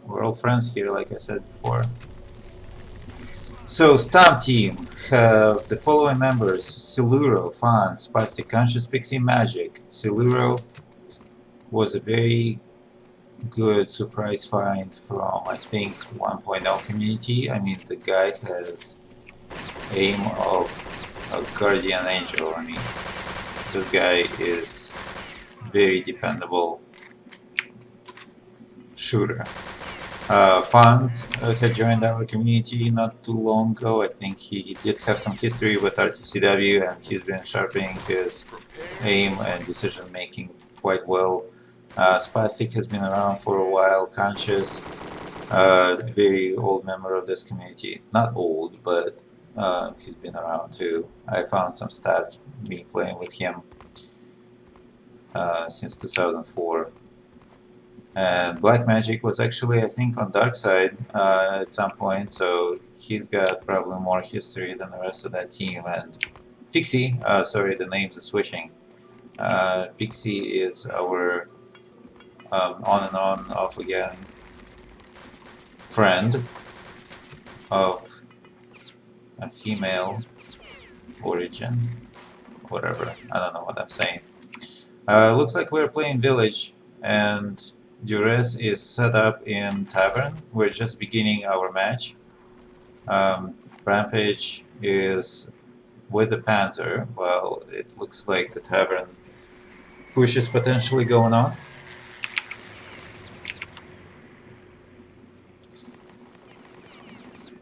We're all friends here, like I said before. So, Stomp Team have the following members: Siluro, Fan, Spicy, Conscious, Pixie, Magic. Siluro was a very good surprise find from, I think, 1.0 community. I mean, the guy has aim of a guardian angel. I mean, this guy is very dependable shooter. Fans had joined our community not too long ago. I think he did have some history with RTCW, and he's been sharpening his aim and decision making quite well. Spastic has been around for a while. Conscious, very old member of this community. Not old, but he's been around too. I found some stats me playing with him since 2004. And Black Magic was actually, I think, on Dark Side at some point, so he's got probably more history than the rest of that team. And Pixie, sorry, the names are switching. Pixie is our on and on, off again friend of a female origin, whatever. I don't know what I'm saying. Looks like we're playing Village, and Duress is set up in Tavern. We're just beginning our match. Rampage is with the Panzer. Well, it looks like the Tavern push is potentially going on.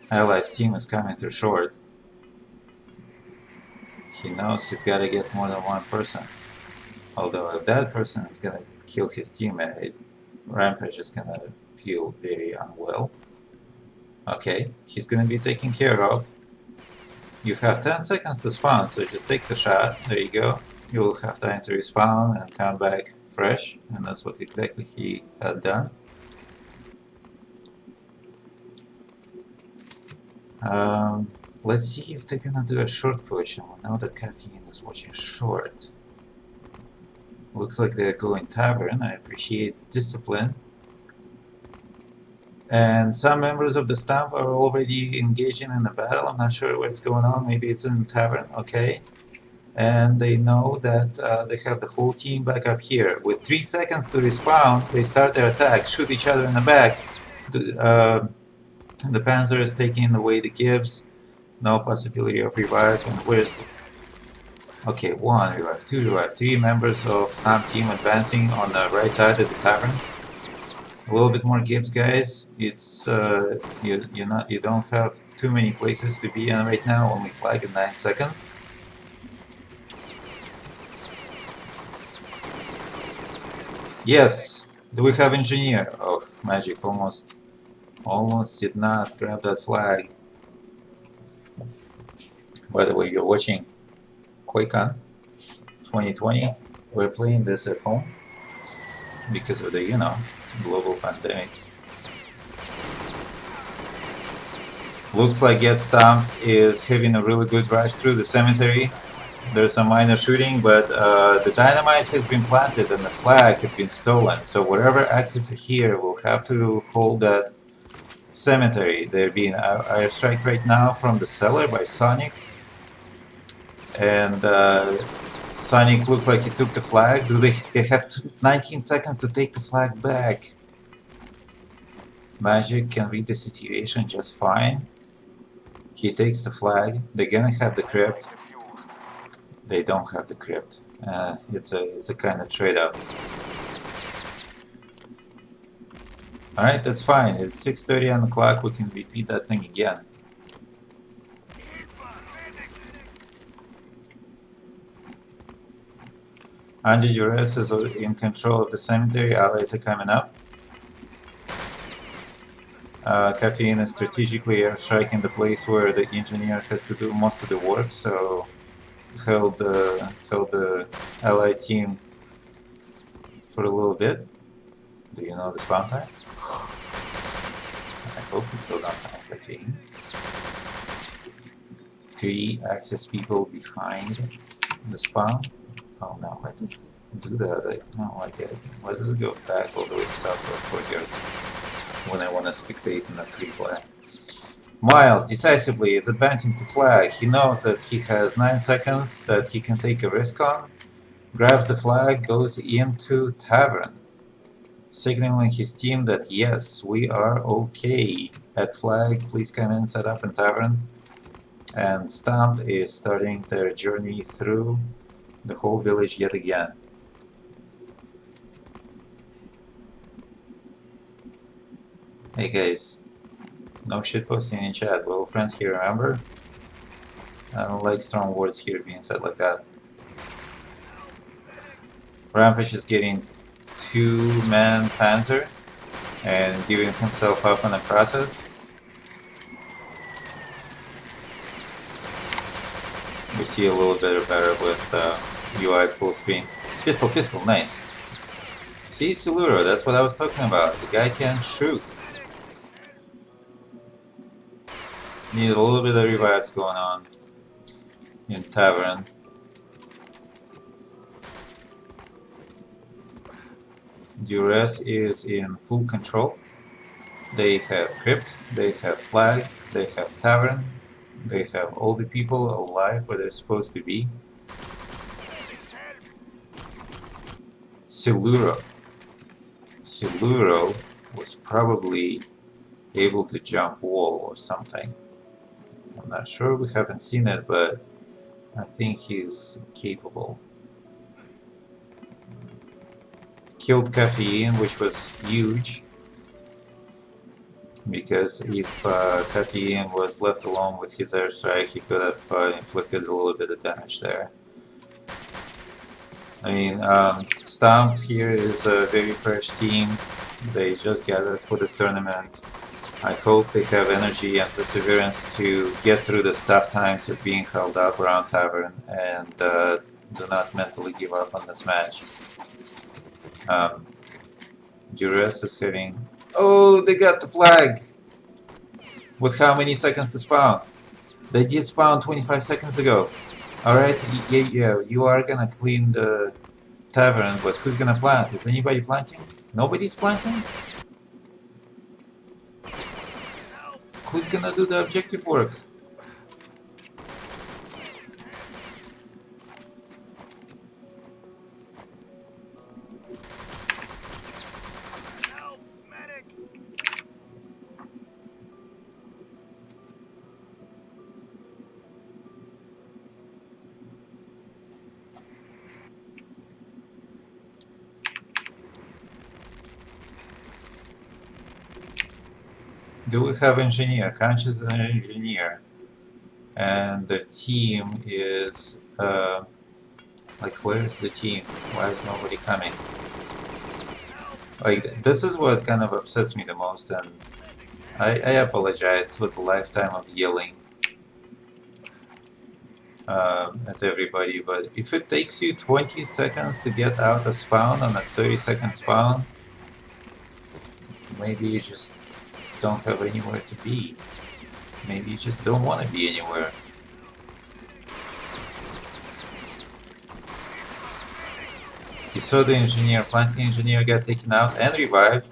Allies team is coming through short. He knows he's got to get more than one person. Although if that person is going to kill his teammate, Rampage is going to feel very unwell. Okay, he's going to be taken care of. You have 10 seconds to spawn, so just take the shot. There you go. You will have time to respawn and come back fresh, and that's what exactly he had done. Let's see if they're gonna do a short push. And now that Caffeine is watching short. Looks like they're going Tavern. I appreciate discipline. And some members of the staff are already engaging in the battle. I'm not sure what's going on. Maybe it's in Tavern. Okay. And they know that they have the whole team back up here. With 3 seconds to respawn, they start their attack, shoot each other in the back. The Panzer is taking away the Gibbs. No possibility of revive. And where's the... Okay, 1 revive, 2 revive, 3 members of some team advancing on the right side of the Tavern. A little bit more Gibbs, guys. It's you don't have too many places to be in right now. Only flag in 9 seconds. Yes. Do we have engineer? Oh, Magic almost did not grab that flag. By the way, you're watching Quakecon2020. We're playing this at home because of the, you know, global pandemic. Looks like Get Stomped is having a really good rush through the cemetery. There's some minor shooting, but the dynamite has been planted and the flag has been stolen. So whatever access here will have to hold that cemetery. They're being airstriked right now from the cellar by Sonic. And Sonic looks like he took the flag. They have 19 seconds to take the flag back. Magic can read the situation just fine. He takes the flag. They're gonna have the crypt. They don't have the crypt. It's a kind of trade-off. Alright, that's fine. It's 6:30 on the clock. We can repeat that thing again. Andy Duress is in control of the cemetery. Allies are coming up. Caffeine is strategically airstriking the place where the engineer has to do most of the work, so held the allied team for a little bit. Do you know the spawn time? I hope you killed on time, Caffeine. 3 access people behind the spawn. Oh no, why does it do that? I don't like it. Why does it go back all the way to southwest courtyard? when I want to spectate in a free flag. Miles decisively is advancing to flag. He knows that he has 9 seconds that he can take a risk on. Grabs the flag, goes into tavern, signaling his team that yes, we are okay. At flag, please come in, set up in tavern. And Stompled is starting their journey through the whole village yet again. Hey guys, no shitposting in chat. We're all friends here, remember? I don't like strong words here being said like that. Rampage is getting 2-man Panzer and giving himself up in the process. We see a little bit better with UI full screen. Pistol, pistol, nice. See, Siluro, that's what I was talking about. The guy can shoot. Need a little bit of revives going on in tavern. Duress is in full control. They have crypt, they have flag, they have tavern, they have all the people alive where they're supposed to be. Siluro was probably able to jump wall or something. I'm not sure, we haven't seen it, but I think he's capable. Killed Caffeine, which was huge, because if Caffeine was left alone with his airstrike, he could have inflicted a little bit of damage there. I mean, Stomp here is a very fresh team. They just gathered for this tournament. I hope they have energy and perseverance to get through the tough times of being held up around Tavern and do not mentally give up on this match. Duress is having... Oh, they got the flag! With how many seconds to spawn? They did spawn 25 seconds ago. Alright, yeah, you are gonna clean the tavern, but who's gonna plant? Is anybody planting? Nobody's planting? Who's gonna do the objective work? Do we have engineer? Conscious an engineer, and the team is like, where is the team? Why is nobody coming? Like, this is what kind of upsets me the most, and I apologize for the lifetime of yelling at everybody, but if it takes you 20 seconds to get out of spawn on a 30-second spawn, maybe you just don't have anywhere to be. Maybe you just don't want to be anywhere. You saw the engineer, planting engineer, get taken out and revived.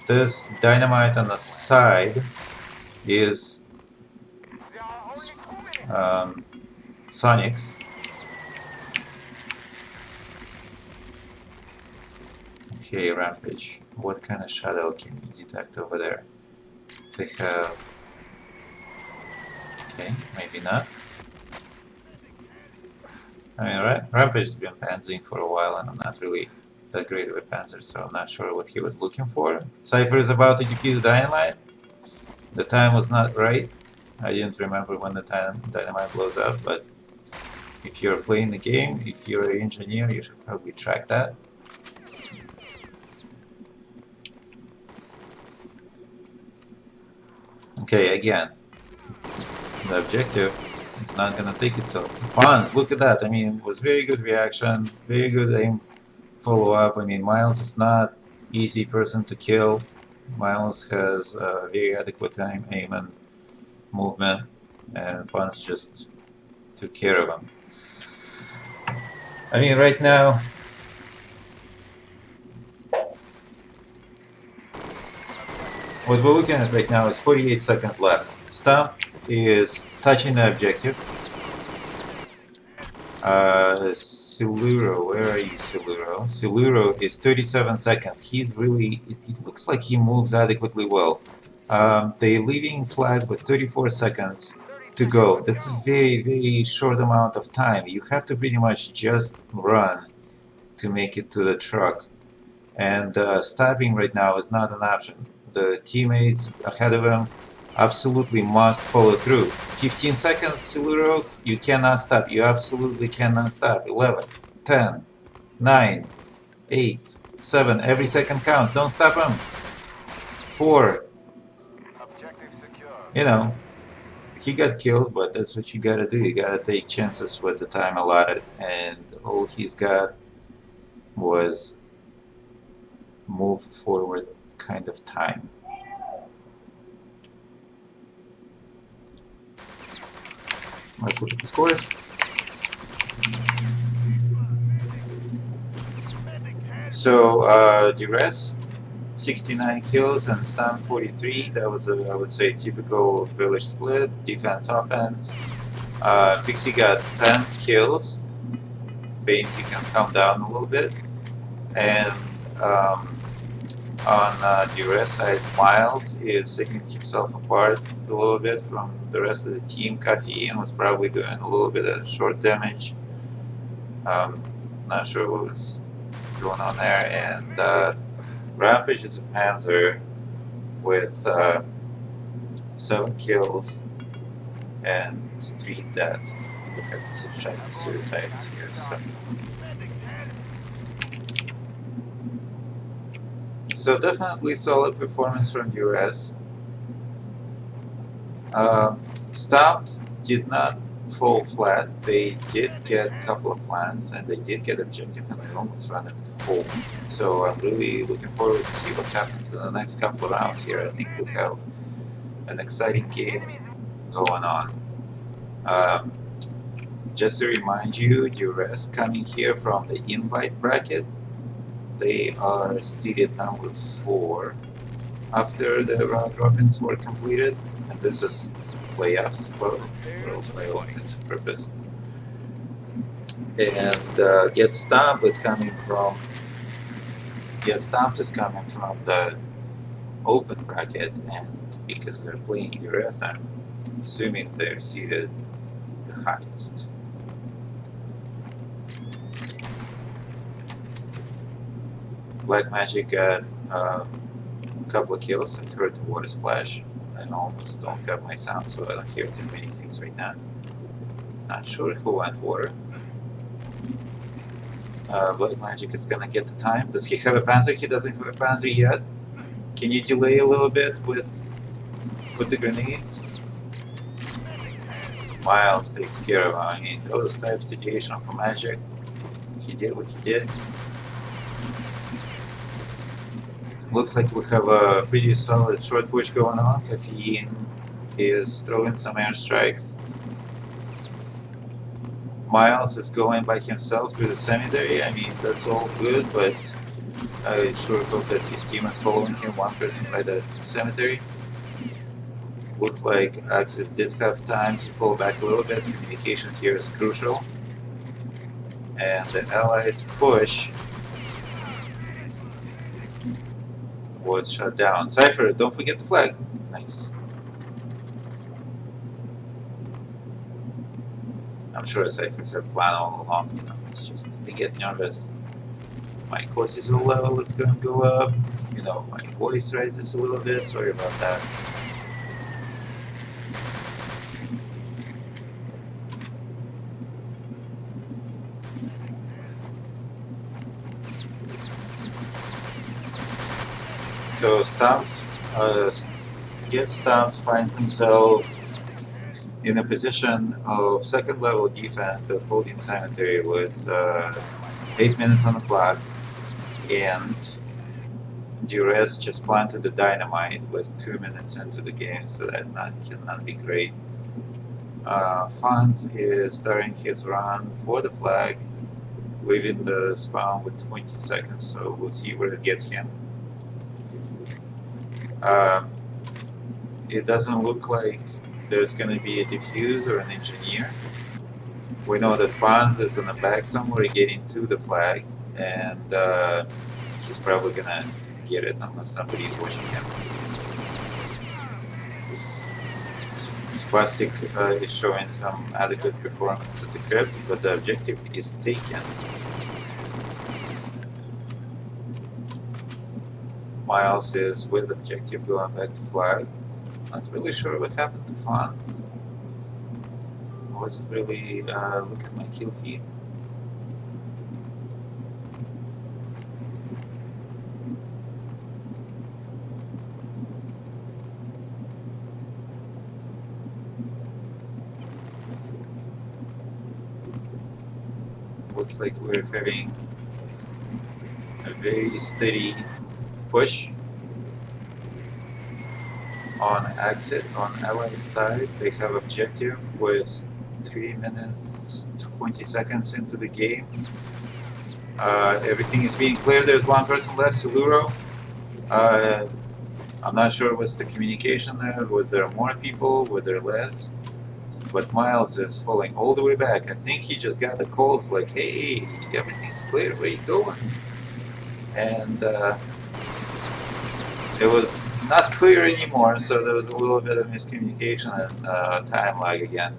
This dynamite on the side is Sonic's. Okay, Rampage. What kind of shadow can you detect over there? They have... Okay, maybe not. I mean, Rampage has been panzering for a while, and I'm not really that great of a panzer, so I'm not sure what he was looking for. Cypher is about to defuse Dynamite. The time was not right. I didn't remember when the time Dynamite blows up, but if you're playing the game, if you're an engineer, you should probably track that. Okay, again, the objective is not gonna take itself. Fonz, look at that. I mean, it was very good reaction, very good aim follow up. I mean, Miles is not easy person to kill. Miles has a very adequate aim and movement, and Fonz just took care of him. I mean, right now, What we're looking at right now is 48 seconds left. Stomp is touching the objective. Siluro, where are you, Siluro? Siluro is 37 seconds. He's really, it looks like he moves adequately well. They're leaving flag with 34 seconds to go. That's a very, very short amount of time. You have to pretty much just run to make it to the truck. And stopping right now is not an option. The teammates ahead of him absolutely must follow through. 15 seconds, Siluro, you cannot stop. You absolutely cannot stop. 11, 10, 9, 8, 7. Every second counts. Don't stop him. 4. You know, he got killed, but that's what you gotta do. You gotta take chances with the time allotted. And all he's got was move forward kind of time. Let's look at the scores. So Duress, 69 kills and Stam 43. That was a, I would say, typical village split, defense, offense. Pixie got 10 kills. Paint, you can calm down a little bit. And on Duress side, Miles is setting himself apart a little bit from the rest of the team. Caffeine was probably doing a little bit of short damage. Not sure what was going on there. And Rampage is a Panzer with 7 kills and 3 deaths. We have to subtract the suicides here. So definitely solid performance from Duress. Stomps did not fall flat. They did get a couple of plants and they did get objective and they almost ran it home. So I'm really looking forward to see what happens in the next couple of rounds here. I think we have an exciting game going on. Just to remind you, Duress coming here from the invite bracket. They are seeded number 4 after the round robins were completed, and this is playoffs, well, by all intents and purposes. And Get Stomped is coming from the open bracket, and because they're playing Duress, I'm assuming they're seeded the highest. Black Magic got a couple of kills. I heard the water splash. I almost don't have my sound, so I don't hear too many things right now. Not sure who went water. Black Magic is gonna get the time. Does he have a Panzer? He doesn't have a Panzer yet. Can you delay a little bit with the grenades? Miles takes care of him. I mean, those type of situation for Magic. He did what he did. Looks like we have a pretty solid short push going on. Caffeine is throwing some airstrikes. Miles is going by himself through the cemetery. I mean, that's all good, but I sure hope that his team is following him, one person by the cemetery. Looks like Axis did have time to fall back a little bit. Communication here is crucial. And the Allies' push was shut down. Cypher, don't forget the flag. Nice. I'm sure Cypher had a plan all along, you know, it's just they get nervous. My cortisol level is gonna go up, you know, my voice rises a little bit, sorry about that. So Get Stomped finds himself in a position of second level defense, the holding cemetery with 8 minutes on the clock, and Duress just planted the dynamite with 2 minutes into the game, so that cannot be great. Fonz is starting his run for the flag, leaving the spawn with 20 seconds, so we'll see where it gets him. Um, it doesn't look like there's going to be a diffuse or an engineer. We know that Franz is in the back somewhere getting to the flag, and he's probably going to get it unless somebody's watching him. Spastic is showing some adequate performance at the crypt, but the objective is taken. Miles is with objective going back to flag. Not really sure what happened to Franz. I wasn't really looking at my kill feed. Looks like we're having a very steady push on exit on Allied side. They have objective with 3 minutes 20 seconds into the game. Everything is being cleared. There's one person left, Siluro. I'm not sure what's the communication there. Was there more people? Were there less? But Miles is falling all the way back. I think he just got the calls like, hey, everything's clear, where you going? And it was not clear anymore, so there was a little bit of miscommunication and time lag again.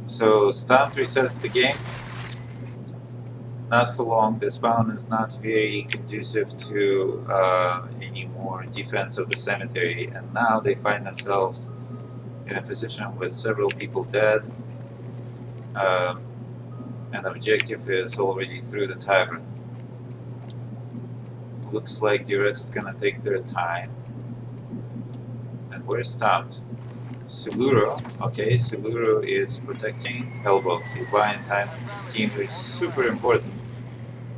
So Stunt resets the game. Not for long. This bound is not very conducive to any more defense of the cemetery, and now they find themselves in a position with several people dead, and objective is already through the tavern. Looks like Duress is gonna take their time. And where's Stompled? Siluro, okay, Siluro is protecting Elbow. He's buying time from his team, which is super important.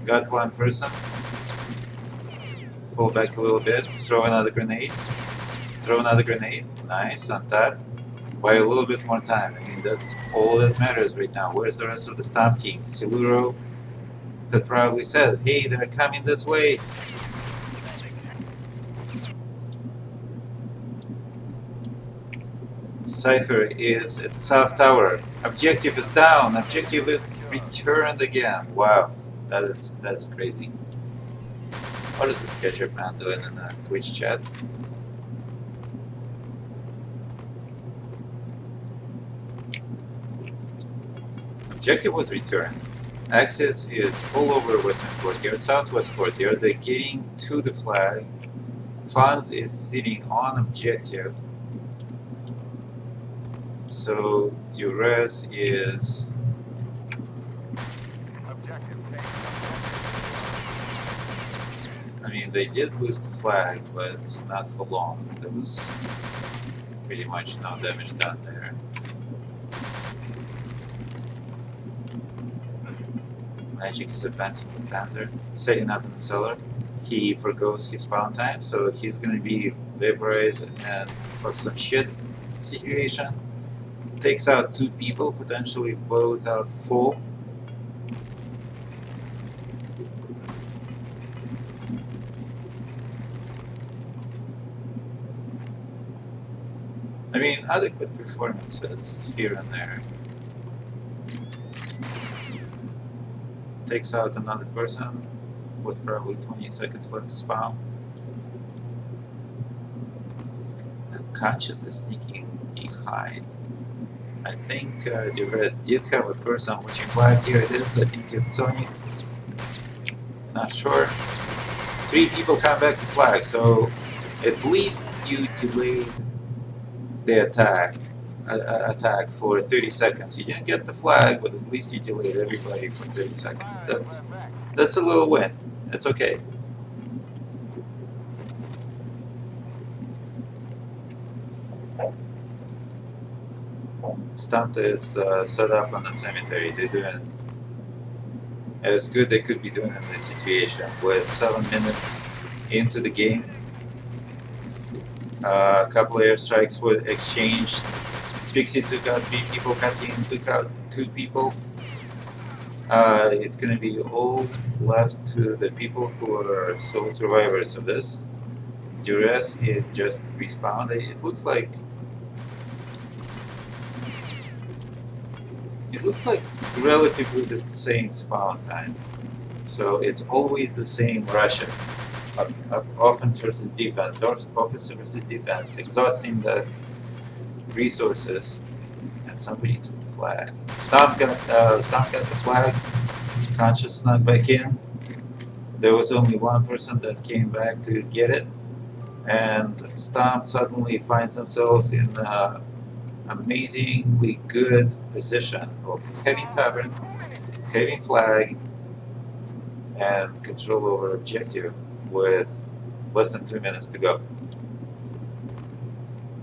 Got one person. Fall back a little bit. Throw another grenade. Throw another grenade. Nice, on tap. Buy a little bit more time. I mean, that's all that matters right now. Where's the rest of the Stomp team? Siluro had probably said, hey, they're coming this way. Cypher is at the South Tower. Objective is down. Objective is returned again. Wow, that's crazy. What is the Ketchup Man doing in the Twitch chat? Objective was returned. Access is all over Western Courtyard, Southwest Courtyard. They're getting to the flag. Franz is sitting on objective. So Duress is I mean, they did lose the flag, but not for long. There was pretty much no damage done there. Magic is advancing with Panzer, setting up in the cellar. He forgoes his spawn time, so he's gonna be vaporized and plus some shit situation. Takes out 2 people, potentially blows out 4. I mean, adequate performances here and there. Takes out another person with probably 20 seconds left to spawn. And Conscious is sneaking behind. I think Duress did have a person watching flag. Here it is. I think it's Sonic. Not sure. 3 people come back to flag, so at least you delayed the attack for 30 seconds. You didn't get the flag, but at least you delayed everybody for 30 seconds. That's a little win. It's okay. Stunt is set up on the cemetery. They're doing as good they could be doing in this situation. With 7 minutes into the game, a couple of airstrikes were exchanged Pixie took out 3 people, Kathleen took out 2 people. It's gonna be all left to the people who are sole survivors of this. Duress, it just respawned. It looks like it's relatively the same spawn time. So it's always the same rushes of offense versus defense, or offense versus defense, exhausting the resources. And somebody took the flag. Stomp got the flag. Conscious snuck back in. There was only one person that came back to get it, and Stomp suddenly finds themselves in an amazingly good position of having tavern, having flag, and control over objective with less than 2 minutes to go.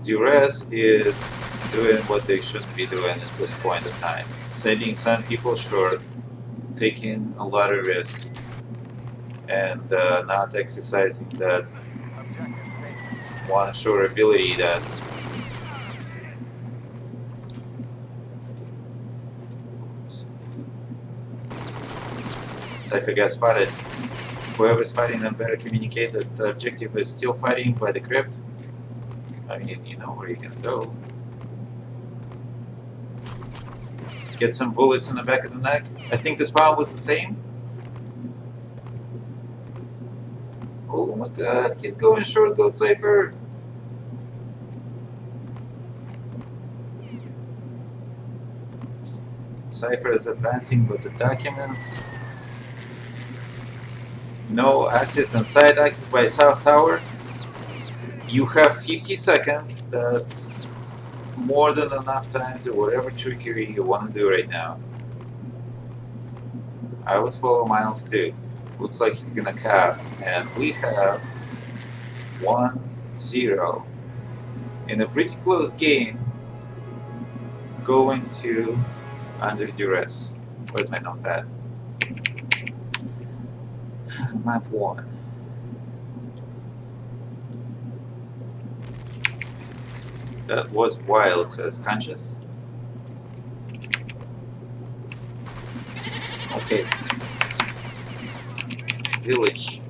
Duress is doing what they shouldn't be doing at this point in time, sending some people short, taking a lot of risk, and not exercising that one sure ability that Cypher got spotted. Whoever's fighting them better communicate that the objective is still fighting by the crypt. I mean, you know where you're gonna go. Get some bullets in the back of the neck. I think the spawn was the same. Oh my god, he's going short, go Cypher! Cypher is advancing with the documents. No access and side access by South Tower. You have 50 seconds. That's more than enough time to whatever trickery you want to do right now. I would follow Miles too. Looks like he's gonna cap, and we have 1-0 in a pretty close game, going to under duress. Where's my notepad? Map 1. That was wild, says Conscious. Okay. Village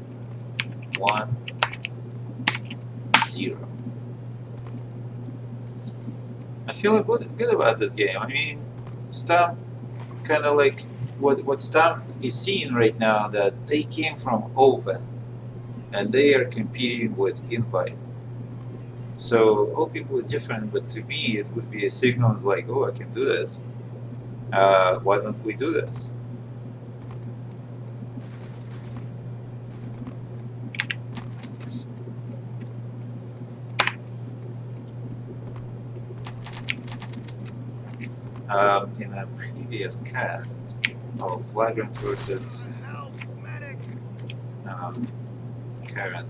1-0. I feel good about this game. I mean, Stomp kind of like what Stomp is seeing right now, that they came from open and they are competing with invite. So all people are different, but to me it would be a signal. It's like, oh, I can do this. Why don't we do this? In a previous cast of Flagrant versus Karen,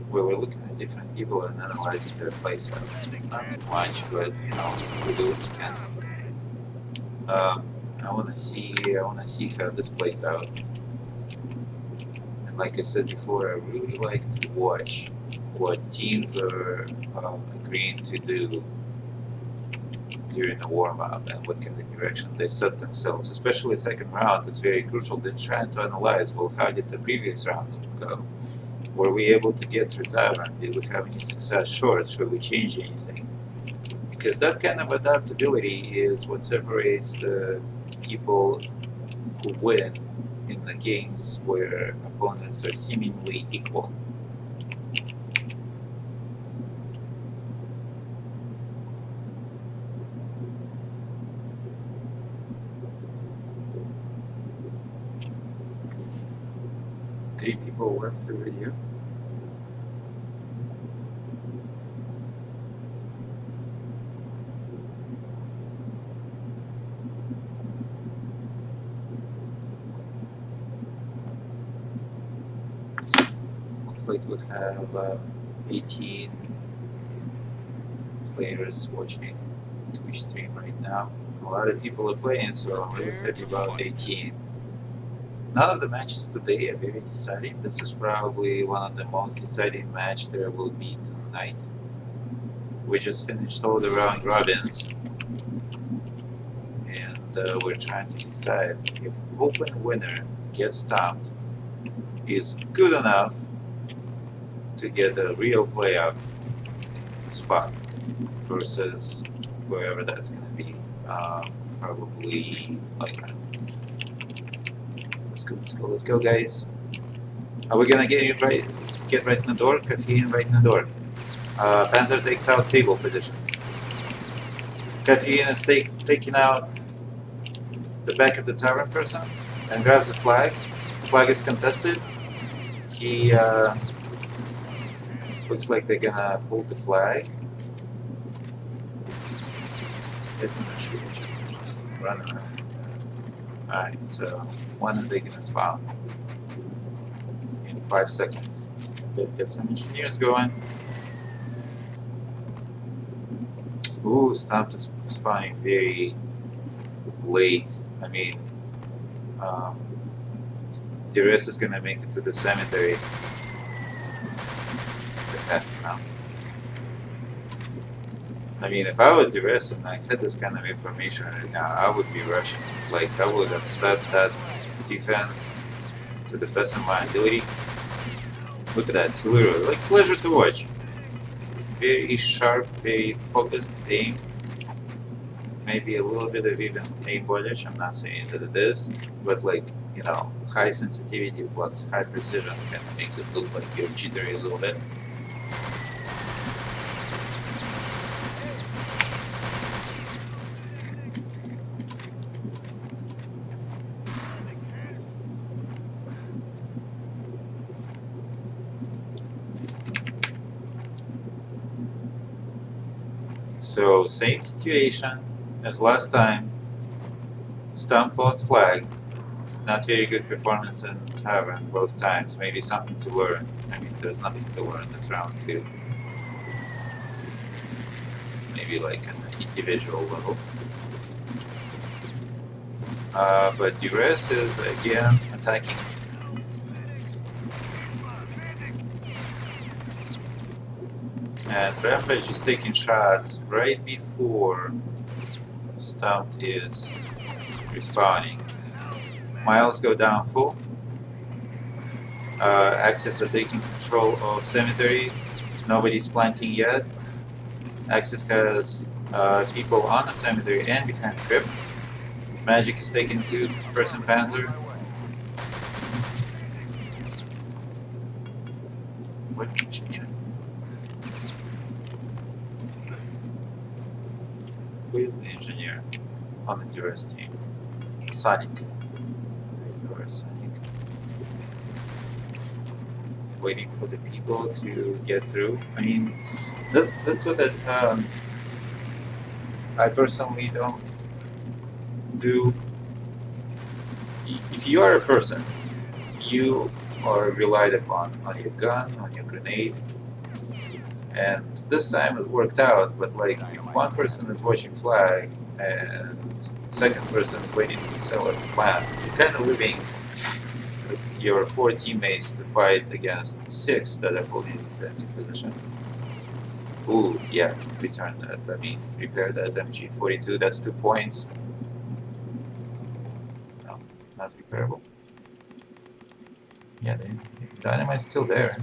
we were looking at different people and analyzing their playstyles. Not too much, but you know, we do what we can. I wanna see how this plays out. And like I said before, I really like to watch what teams are agreeing to do during the warm-up and what kind of direction they set themselves. Especially second round, it's very crucial. They're trying to analyze, well, how did the previous round go? Were we able to get through tavern? Did we have any success short? Should we change anything? Because that kind of adaptability is what separates the people who win in the games where opponents are seemingly equal. Three people left to video. Looks like we have 18 players watching Twitch stream right now. A lot of people are playing, so I'm really happy about 18. None of the matches today are very deciding. This is probably one of the most deciding matches there will be tonight. We just finished all the round robins, and we're trying to decide if open winner gets stomped is good enough to get a real playoff spot versus wherever that's going to be. Probably like that. Let's go, guys. Are we gonna get right in the door? Caffeine right in the door. Panzer takes out table position. Caffeine is taking out the back of the tavern person and grabs the flag. The flag is contested. He looks like they're gonna hold the flag. Run around. Alright, so when are they gonna spawn? In 5 seconds. Get some engineers going. Ooh, Stomp is spawning very late. I mean, Duress is gonna make it to the cemetery. Fast enough. I mean, if I was Duress and I had this kind of information right now, I would be rushing. Like, I would have set that defense to the best of my ability. Look at that, it's literally like pleasure to watch. Very sharp, very focused aim. Maybe a little bit of even aim bondage, I'm not saying that it is, but like, you know, high sensitivity plus high precision kind of makes it look like you're jittery a little bit. So, same situation as last time. Stomp lost flag. Not very good performance in Tavern both times. Maybe something to learn. I mean, there's nothing to learn this round too. Maybe like an individual level. But Duress is again attacking. And Rampage is taking shots right before Stumped is respawning. Miles go down full. Axis are taking control of Cemetery. Nobody's planting yet. Axis has people on the Cemetery and behind Crypt. Magic is taking 2-person Panzer. What's the engineer? Who is the engineer on the Duress team? Sonic. Sonic. Waiting for the people to get through. I mean, that's what I personally don't do. If you are a person, you are relied upon on your gun, on your grenade. And this time it worked out, but like if one person is watching flag and second person is waiting in the cellar to plant, you're kind of leaving your 4 teammates to fight against 6 that are holding defensive position. Ooh, yeah, return that. I mean, repair that MG42. That's 2 points. No, not repairable. Yeah, the dynamite's still there.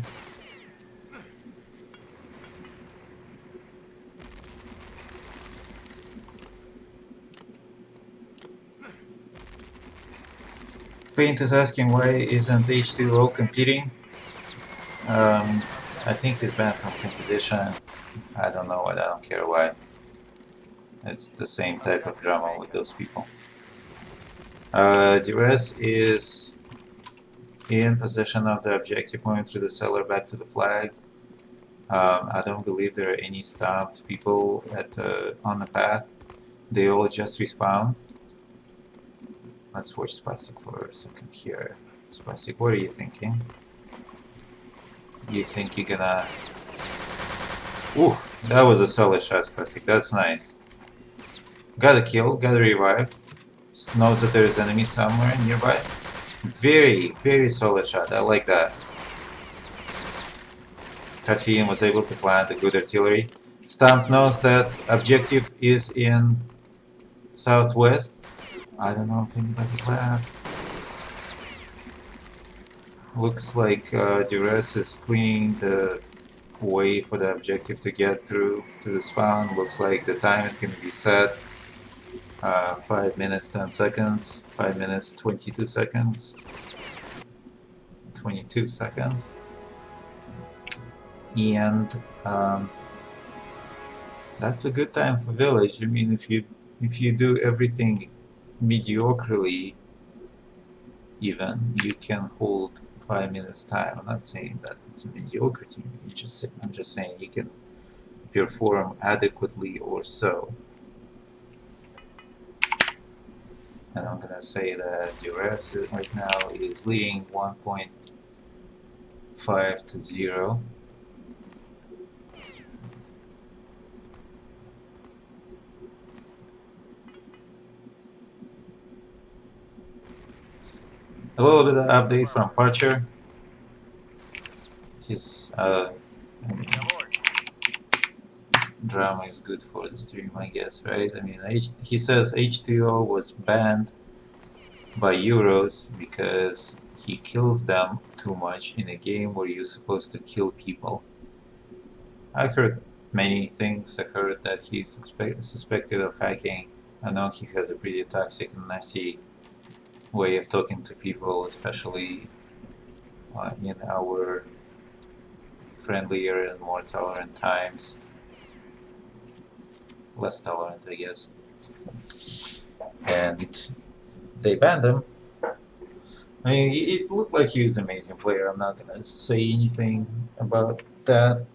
Paint is asking why isn't H2O competing? I think he's banned from competition. I don't know why, I don't care why. It's the same type of drama with those people. Duress is in possession of the objective, moving through the cellar back to the flag. I don't believe there are any stopped people on the path. They all just respawned. Let's watch Spastic for a second here. Spastic, what are you thinking? You think you're gonna... Ooh, that was a solid shot, Spastic. That's nice. Got a kill, got a revive. Knows that there is enemy somewhere nearby. Very, very solid shot. I like that. Caffeine was able to plant a good artillery. Stamp knows that objective is in southwest. I don't know if anybody's left. Looks like Duress is cleaning the way for the objective to get through to the spawn. Looks like the time is going to be set. 5 minutes 10 seconds. 5 minutes 22 seconds. 22 seconds. And that's a good time for village. I mean, if you do everything mediocrely, even you can hold 5 minutes time. I'm not saying that it's a mediocrity. I'm just saying you can perform adequately or so. And I'm gonna say that Duress right now is leading 1.5 to 0. A little bit of update from Parcher. His I mean, drama is good for the stream, I guess, right? I mean, he says H2O was banned by Euros because he kills them too much in a game where you're supposed to kill people. I heard many things. I heard that he's suspected of hacking. I know he has a pretty toxic and nasty way of talking to people, especially in our friendlier and more tolerant times. Less tolerant, I guess. And they banned him. I mean, it looked like he was an amazing player. I'm not gonna say anything about that.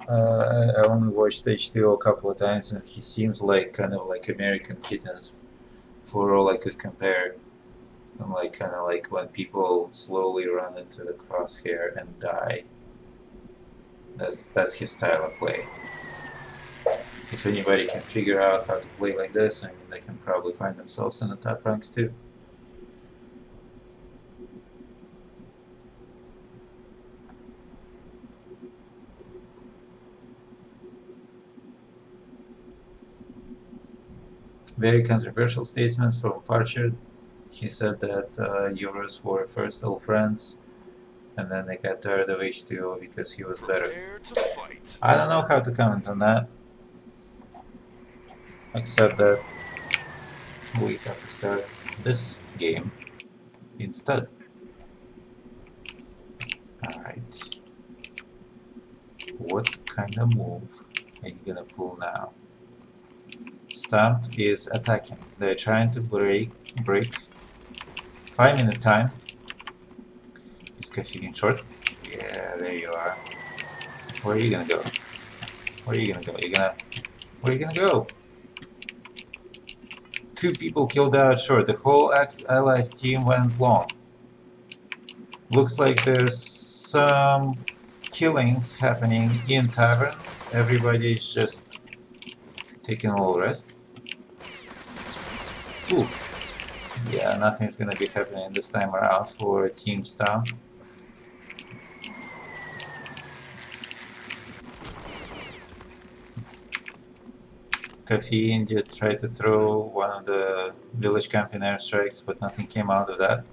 I only watched H2O a couple of times, and he seems like kind of like American Kittens, for all I could compare. And like kind of like when people slowly run into the crosshair and die. That's his style of play. If anybody can figure out how to play like this, I mean, they can probably find themselves in the top ranks too. Very controversial statements from Parcher. He said that Euros were first all friends, and then they got tired of H2O because he was better. I don't know how to comment on that, except that we have to start this game instead. Alright. What kind of move are you gonna pull now? Stamped is attacking. They're trying to break. 5-minute time. Is Caffeine short? Yeah, there you are. Where are you gonna go? Where are you gonna go? Where are you gonna go? 2 people killed out short. The whole Allies team went long. Looks like there's some killings happening in tavern. Everybody's just taking a little rest. Ooh. Yeah, nothing's gonna be happening this time around for Team Stomp. Caffeine did try to throw one of the village camping airstrikes, but nothing came out of that.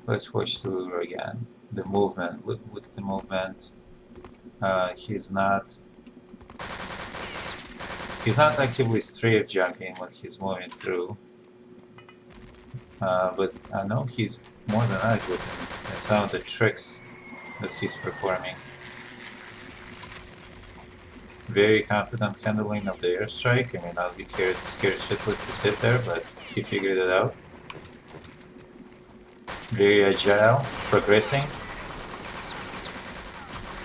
Let's watch through again. The movement. Look at the movement. He's not actively strafe jumping when he's moving through. But I know he's more than adequate in some of the tricks that he's performing. Very confident handling of the airstrike. I mean, I'll be scared shitless to sit there, but he figured it out. Very agile, progressing.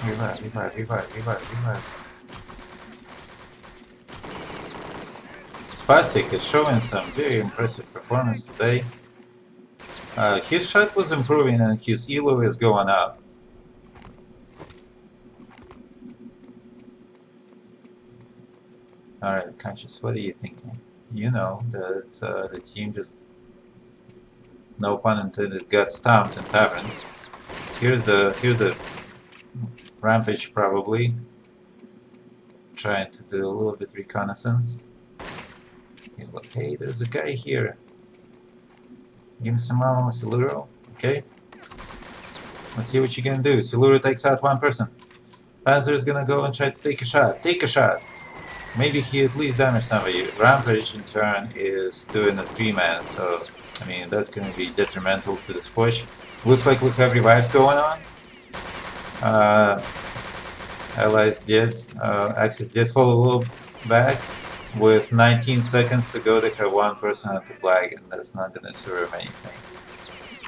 Revive. Spastic is showing some very impressive performance today. His shot was improving and his elo is going up. Alright, Conscious, what are you thinking? You know that the team just, no pun intended, got stomped in Tavern. Here's the Rampage probably. trying to do a little bit reconnaissance. He's like, hey, there's a guy here. Give me some ammo, Siluro. Okay. Let's see what you can do. Siluro takes out one person. Panzer is gonna go and try to take a shot. Take a shot. Maybe he at least damaged somebody. Rampage in turn is doing a 3-man, so I mean that's gonna be detrimental to this push. Looks like we have revives going on. Allies did, Axis did fall a little back. With 19 seconds to go, they have one person at the flag, and that's not gonna serve anything.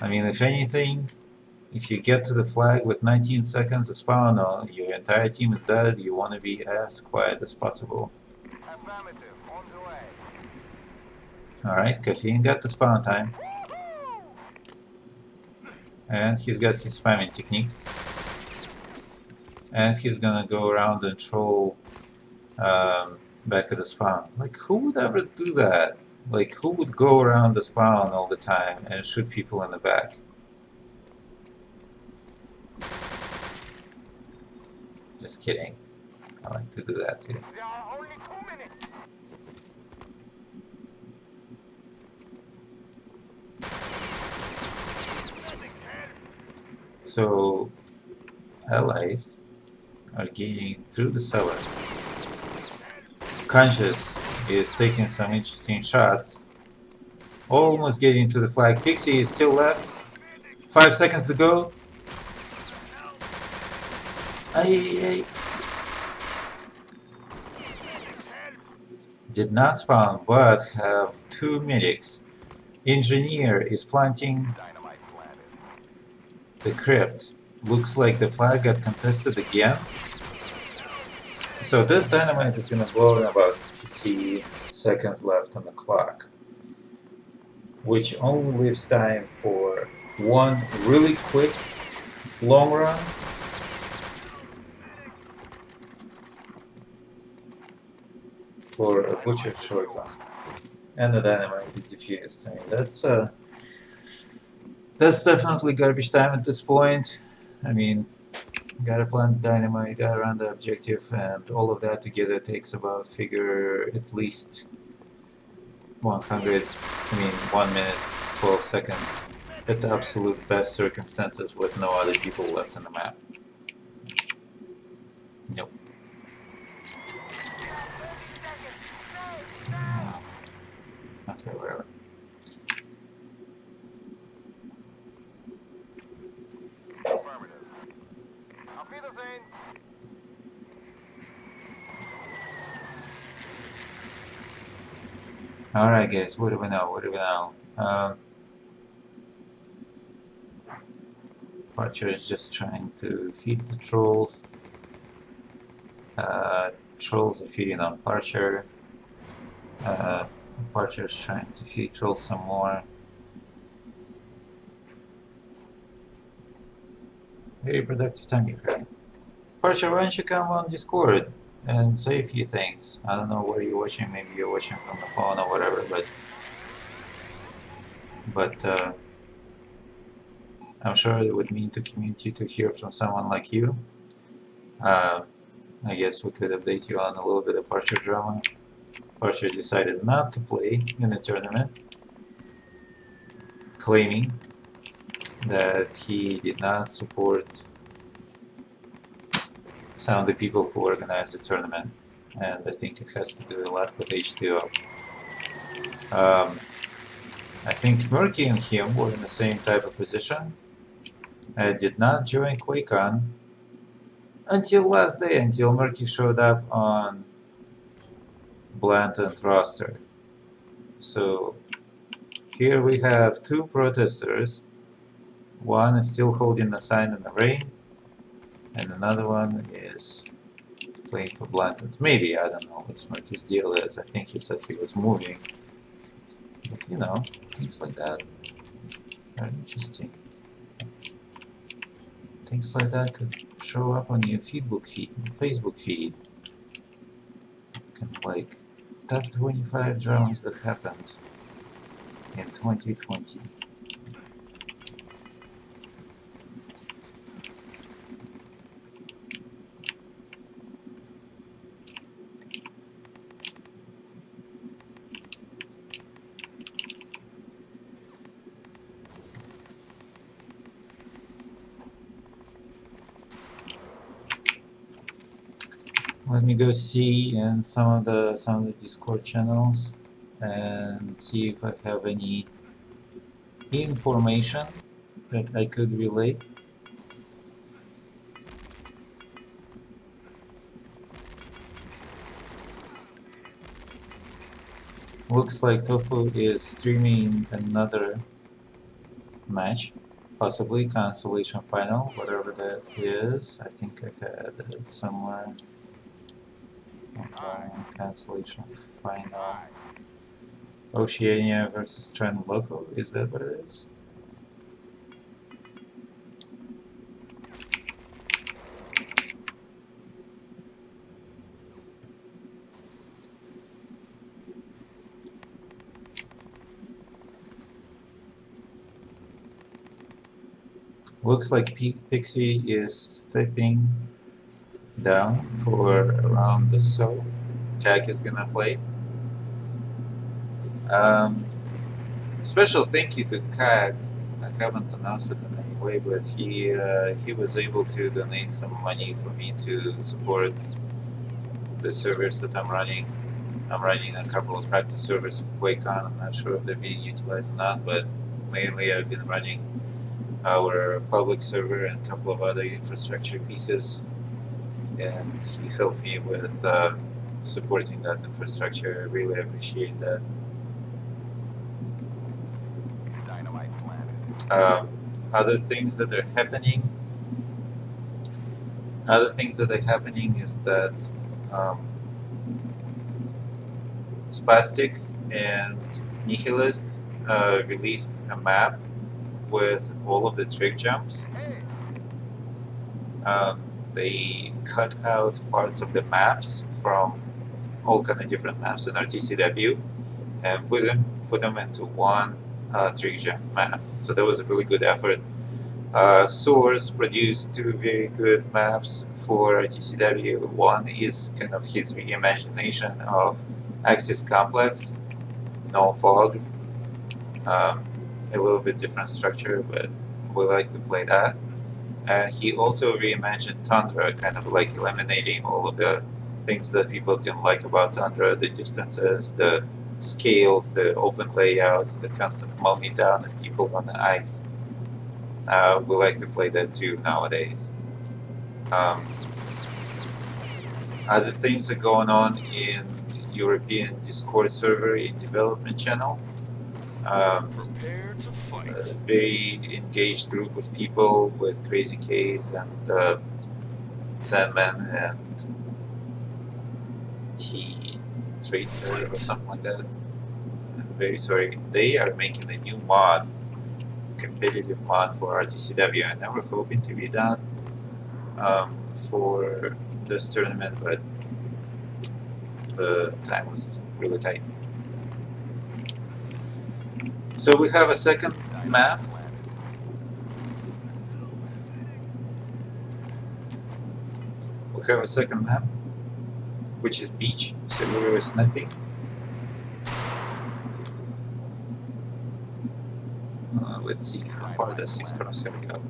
I mean, if anything, if you get to the flag with 19 seconds to spawn, your entire team is dead, you want to be as quiet as possible. Alright, Caffeine got the spawn time. And he's got his spamming techniques. And he's gonna go around and troll back at the spawn. Like, who would ever do that? Like, who would go around the spawn all the time and shoot people in the back? Just kidding. I like to do that too. There are only 2 minutes. So, allies are getting through the cellar. Conscious is taking some interesting shots. Almost getting to the flag. Pixie is still left. 5 seconds to go. Ay. Did not spawn, but have 2 medics. Engineer is planting the crypt. Looks like the flag got contested again. So this dynamite is gonna blow in about 50 seconds left on the clock, which only leaves time for one really quick long run for a butchered short run, and the dynamite is defused. I mean, that's definitely garbage time at this point. I mean, gotta plant dynamite, gotta run the objective, and all of that together takes about, figure, at least 100, I mean 1 minute, 12 seconds at the absolute best circumstances with no other people left on the map. Nope. Okay, whatever. Alright guys, what do we know? Archer is just trying to feed the trolls. Trolls are feeding on Parcher. Parcher is trying to feed trolls some more. Very productive time here, right? Parcher, why don't you come on Discord and say a few things? I don't know where you're watching, maybe you're watching from the phone or whatever, but I'm sure it would mean to community to hear from someone like you. I guess we could update you on a little bit of Parcher drama. Parcher decided not to play in the tournament, claiming that he did not support some of the people who organized the tournament, and I think it has to do a lot with H2O. I think Murky and him were in the same type of position. I did not join Quakecon until last day, until Murky showed up on Blanton's roster. So here we have 2 protesters. One is still holding a sign in the rain, and another one is playing for Blanton. Maybe, I don't know what Smurky's deal is. I think he said he was moving. But you know, things like that are interesting. Things like that could show up on your Facebook feed. Kind of like top 25 drones that happened in 2020. Let me go see in some of the Discord channels and see if I have any information that I could relay. Looks like Tofu is streaming another match, possibly Constellation Final, whatever that is. I think I had it somewhere. Okay, Constellation Final. Oceania versus Trend Local, is that what it is? Looks like Pixie is stepping down for around the so. Jack is gonna play. Special thank you to Kag. I haven't announced it in any way, but he was able to donate some money for me to support the servers that I'm running. I'm running a couple of practice servers for Quakecon. I'm not sure if they're being utilized or not, but mainly I've been running our public server and a couple of other infrastructure pieces, and he helped me with supporting that infrastructure. I really appreciate that. Other things that are happening. Other things that are happening is that Spastic and Nihilist released a map with all of the trick jumps. They cut out parts of the maps from all kind of different maps in RTCW and put them into one trick jump map. So that was a really good effort. Source produced two very good maps for RTCW. One is kind of his reimagination of Axis Complex, no fog, a little bit different structure, but we like to play that. And he also reimagined Tundra, kind of like eliminating all of the things that people didn't like about Tundra, the distances, the scales, the open layouts, the constant mowing down of people on the ice. We like to play that too nowadays. Other things are going on in European Discord server in development channel. Prepare to fight. A very engaged group of people with Crazy K's and Sandman and Trader or something like that. I'm very sorry. They are making a new mod, competitive mod for RTCW. I never hoping to be done for this tournament, but the time was really tight. So we have a second map. We have a second map, which is beach. So we were sniping. Let's see how far does his crosshair go.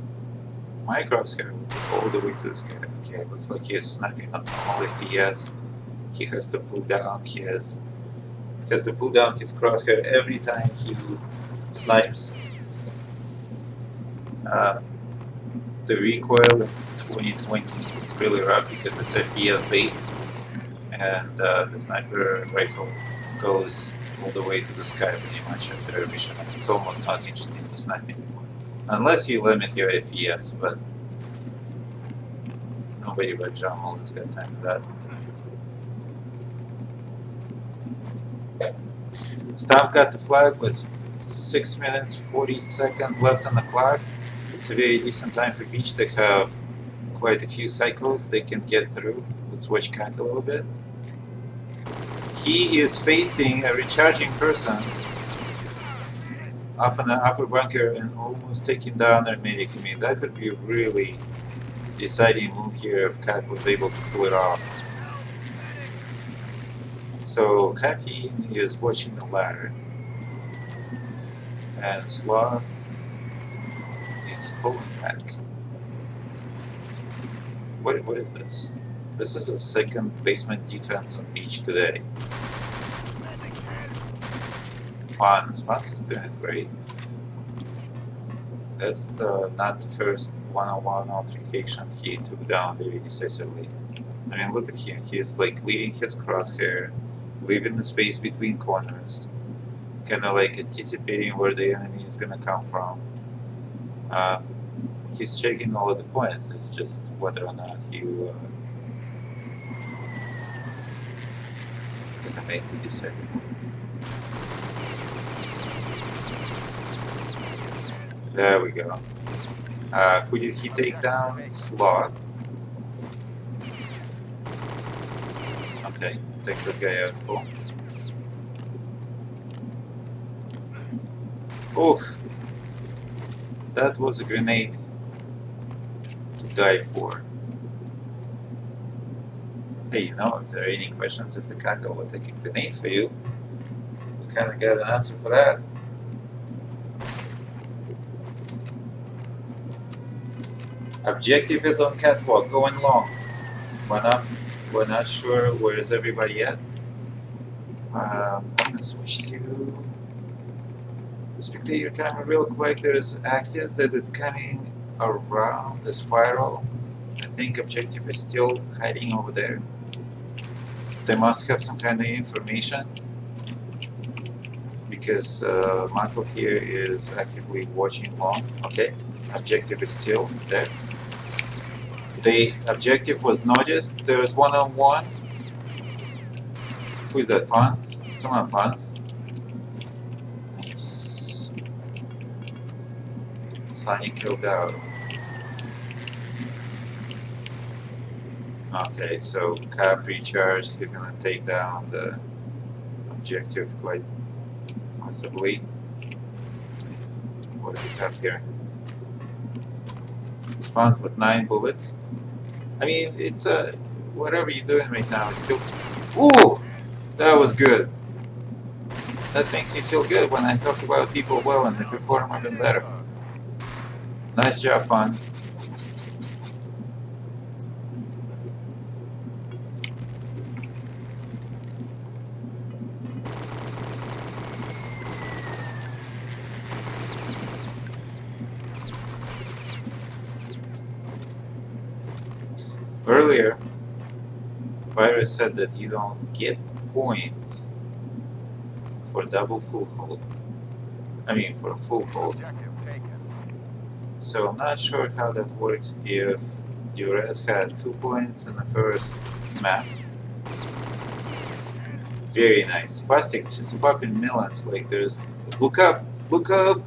My crosshair will go all the way to the sky. Okay, looks like he is sniping at normal FPS. He has to pull down his crosshair every time he snipes. The recoil in 2020 is really rough because it's FPS based, and the sniper rifle goes all the way to the sky pretty much after every mission. It's almost not interesting to snipe anymore, unless you limit your FPS, but nobody but Jamal has got time for that. Staff got the flag with 6 minutes 40 seconds left on the clock. It's a very decent time for beach. They have quite a few cycles they can get through. Let's watch Kak a little bit. He is facing a recharging person up in the upper bunker and almost taking down their medic. I mean, that could be a really deciding move here if Kak was able to pull it off. So Caffeine is watching the ladder, and Sloth is pulling back. What is this? This is the second basement defense on beach today. Fans is doing great. That's not the first one-on-one altercation he took down very decisively. I mean, look at him. He's like leading his crosshair, leaving the space between corners, kind of like anticipating where the enemy is gonna come from. He's checking all of the points. It's just whether or not you gonna make the decided move. There we go. Who did he take down? Sloth. Okay, take this guy out full. Oof! That was a grenade to die for. Hey, you know, if there are any questions, if the Kaggle will take a grenade for you, you kind of got an answer for that. Objective is on catwalk, going long. One up. We're not sure where is everybody at. I'm gonna switch to spectator camera real quick. There's Axios that is coming around the spiral. I think objective is still hiding over there. They must have some kind of information because Michael here is actively watching long. Okay, objective is still there. The objective was noticed. There was one-on-one. Who is that? Fonz? Come on, Fonz. Nice. Sunny killed out. Okay, so cap recharge. He's gonna take down the objective quite possibly. What do we have here? Spawns with 9 bullets. I mean, it's whatever you're doing right now, it's still. Ooh! That was good. That makes me feel good when I talk about people well and they perform even better. Nice job, Fonz. Earlier, Virus said that you don't get points for double full hold. I mean, for a full hold. So I'm not sure how that works if Duress had 2 points in the first map. Very nice. Plastic just popping millions. Like there's, look up, look up.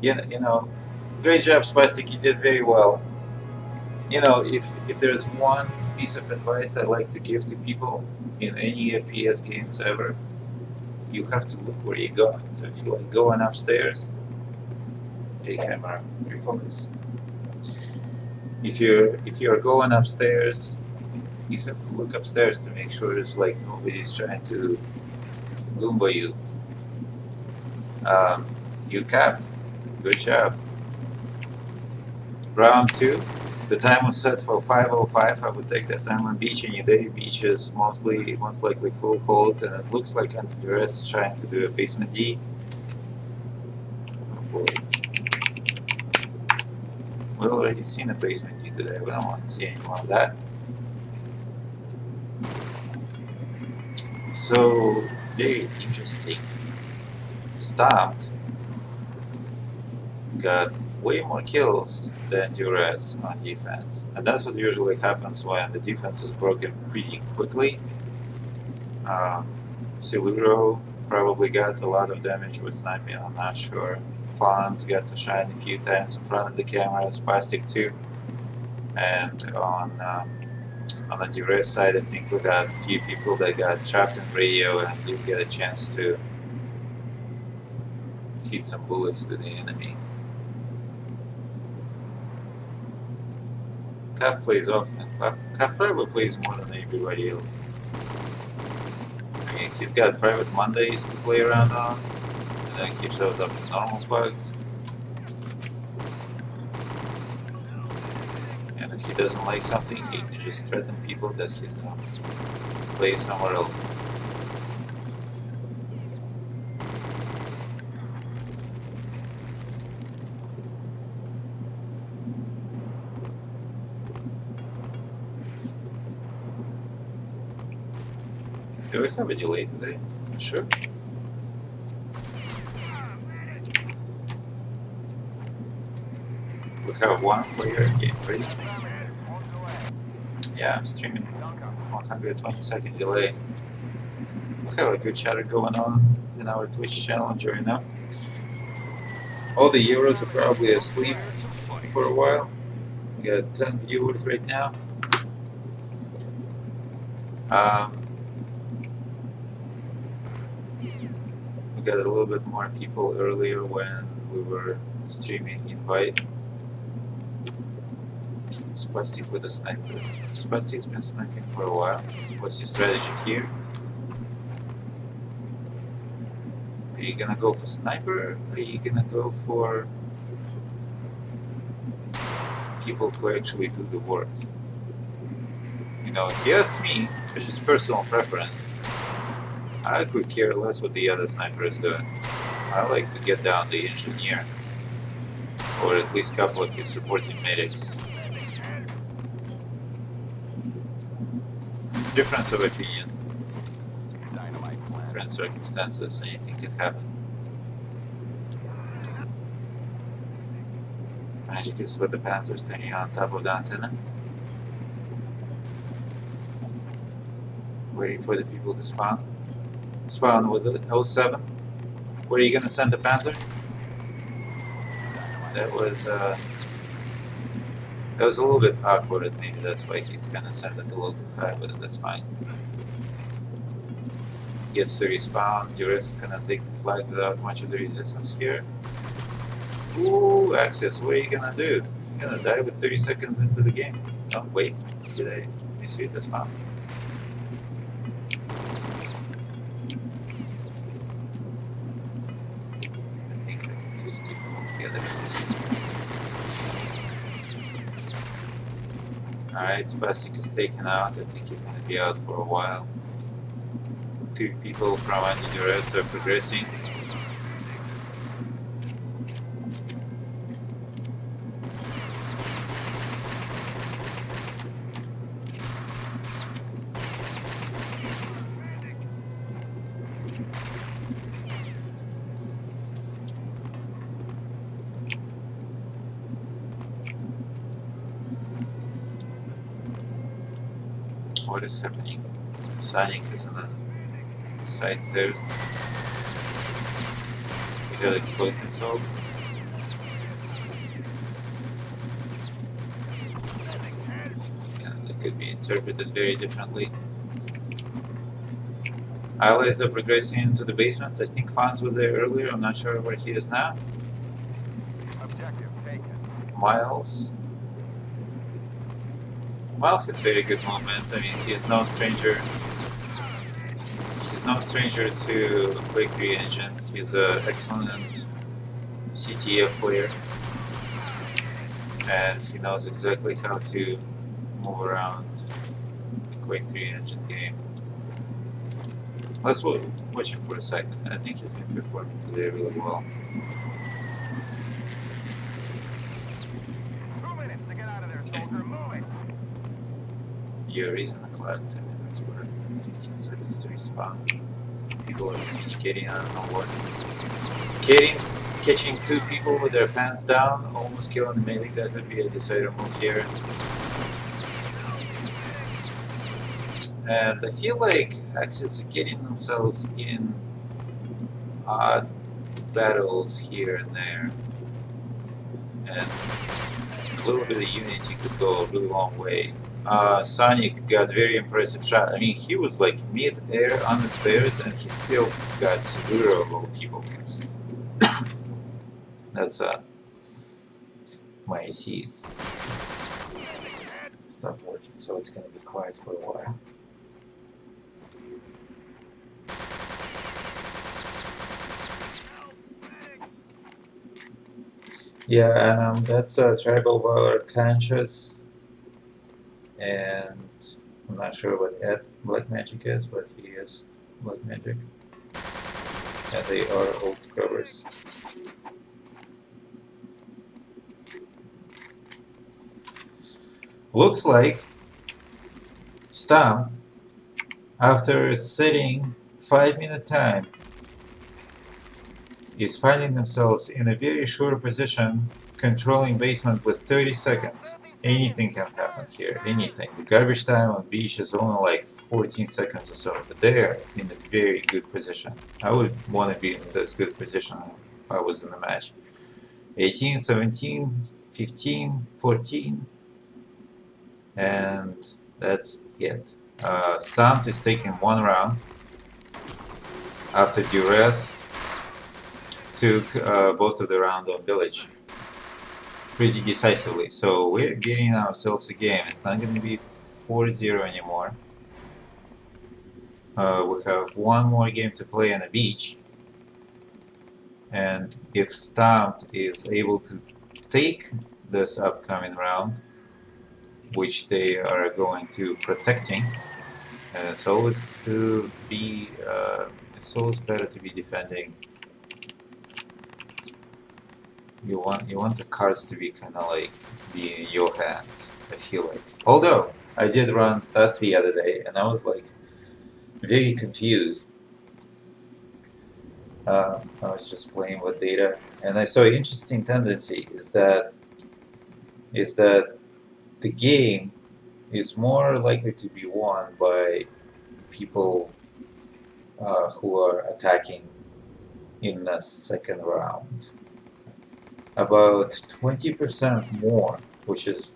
You know, great job, Spastic. You did very well. You know, if there's one piece of advice I like to give to people in any FPS games ever, you have to look where you're going. So if you're like going upstairs, hey camera, refocus. If you're going upstairs, you have to look upstairs to make sure there's like nobody's trying to Goomba you. You capped. Good job. Round 2. The time was set for 5:05. I would take that time on beach, and Udemy beach is most likely full holds, and it looks like under Duress is trying to do a basement D. Oh boy. We've already seen a basement D today. We don't want to see any more of that. So, very interesting. Stomped got way more kills than Duress on defense. And that's what usually happens when the defense is broken pretty quickly. Siluro probably got a lot of damage with sniping, I'm not sure. Fonz got to shine a few times in front of the camera, Spastic too. And on the Duress side, I think we got a few people that got trapped in radio and did get a chance to feed some bullets to the enemy. Kaf plays often. Kaf probably plays more than everybody else. I mean, he's got private Mondays to play around on, and then he shows up to normal bugs. And if he doesn't like something, he can just threaten people that he's gonna play somewhere else. Do we have a delay today? Sure. We have one player game ready. Yeah, I'm streaming 120-second delay. We have a good chatter going on in our Twitch channel, enjoying enough. All the Euros are probably asleep for a while. We got 10 viewers right now. We got a little bit more people earlier when we were streaming invite. Spastic with a sniper. Spastic's been sniping for a while. What's your strategy here? Are you gonna go for sniper? Or are you gonna go for people who actually do the work? You know, if you ask me, it's just personal preference. I could care less what the other sniper is doing. I like to get down the engineer, or at least a couple of his supporting medics. Difference of opinion, different circumstances, anything can happen. Magic is with the Panzer standing on top of the antenna, waiting for the people to spawn. Spawn was it 07? Where are you gonna send the Panzer? That was a little bit awkward. Maybe that's why he's gonna send it a little too high, but that's fine. Gets to respawn. Duress is gonna take the flag without much of the resistance here. Ooh, Axis, what are you gonna do? You're gonna die with 30 seconds into the game. Oh, wait, did I misread the spawn? I think I confused two together. Alright, Spastic is taken out. I think he's gonna be out for a while. Two people from Duress are progressing. What is happening? Sonic is on the side stairs. He got exposed himself. Yeah, that could be interpreted very differently. Allies are progressing into the basement. I think Fans was there earlier. I'm not sure where he is now. Objective taken. Miles has very good movement. I mean, he's no stranger. He's no stranger to Quake3 engine. He's an excellent CTF player, and he knows exactly how to move around the Quake3 engine game. Let's watch him for a second. I think he's been performing today really well. 2 minutes to get out of there, soldier. Move it. You're in the clock, 10 minutes left, 15 seconds to respawn. People are communicating, I don't know what. Catching two people with their pants down, almost killing the medic. That would be a decider move here. And I feel like Axis are getting themselves in odd battles here and there. And a little bit of unity could go a really long way. Sonic got very impressive shot. I mean, he was like mid-air on the stairs and he still got zero people. That's my ACs. Stop working, so it's gonna be quiet for a while. Yeah, and that's Tribal Valor Conscious. and I'm not sure what Ed Black Magic is, but he is Black Magic. And they are old scrubbers. Looks like Stomp, after sitting 5-minute time, is finding themselves in a very short position, controlling basement with 30 seconds. Anything can happen here, anything. The garbage time on beach is only like 14 seconds or so, but they're in a very good position. I would want to be in this good position if I was in the match. 18, 17, 15, 14, and that's it. Stumped is taking one round after Duress took both of the round on Village pretty decisively. So we're getting ourselves a game. It's not going to be 4-0 anymore. We have one more game to play on the beach. And if Stumped is able to take this upcoming round, which they are going to protecting, it's always to be it's always better to be defending. You want the cards to be kind of like be in your hands, I feel like. Although I did run stats the other day and I was like very confused. I was just playing with data and I saw an interesting tendency is that the game is more likely to be won by people who are attacking in the second round. About 20% more, which is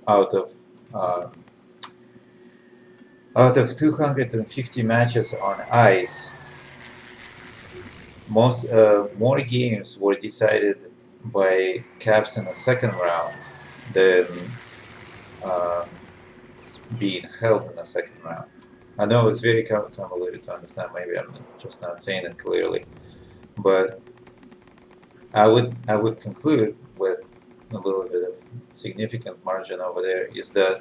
out of 250 matches on ice, more games were decided by caps in the second round than um, being held in the second round. I know it's very convoluted to understand. Maybe I'm just not saying it clearly, but I would conclude with a little bit of significant margin over there is that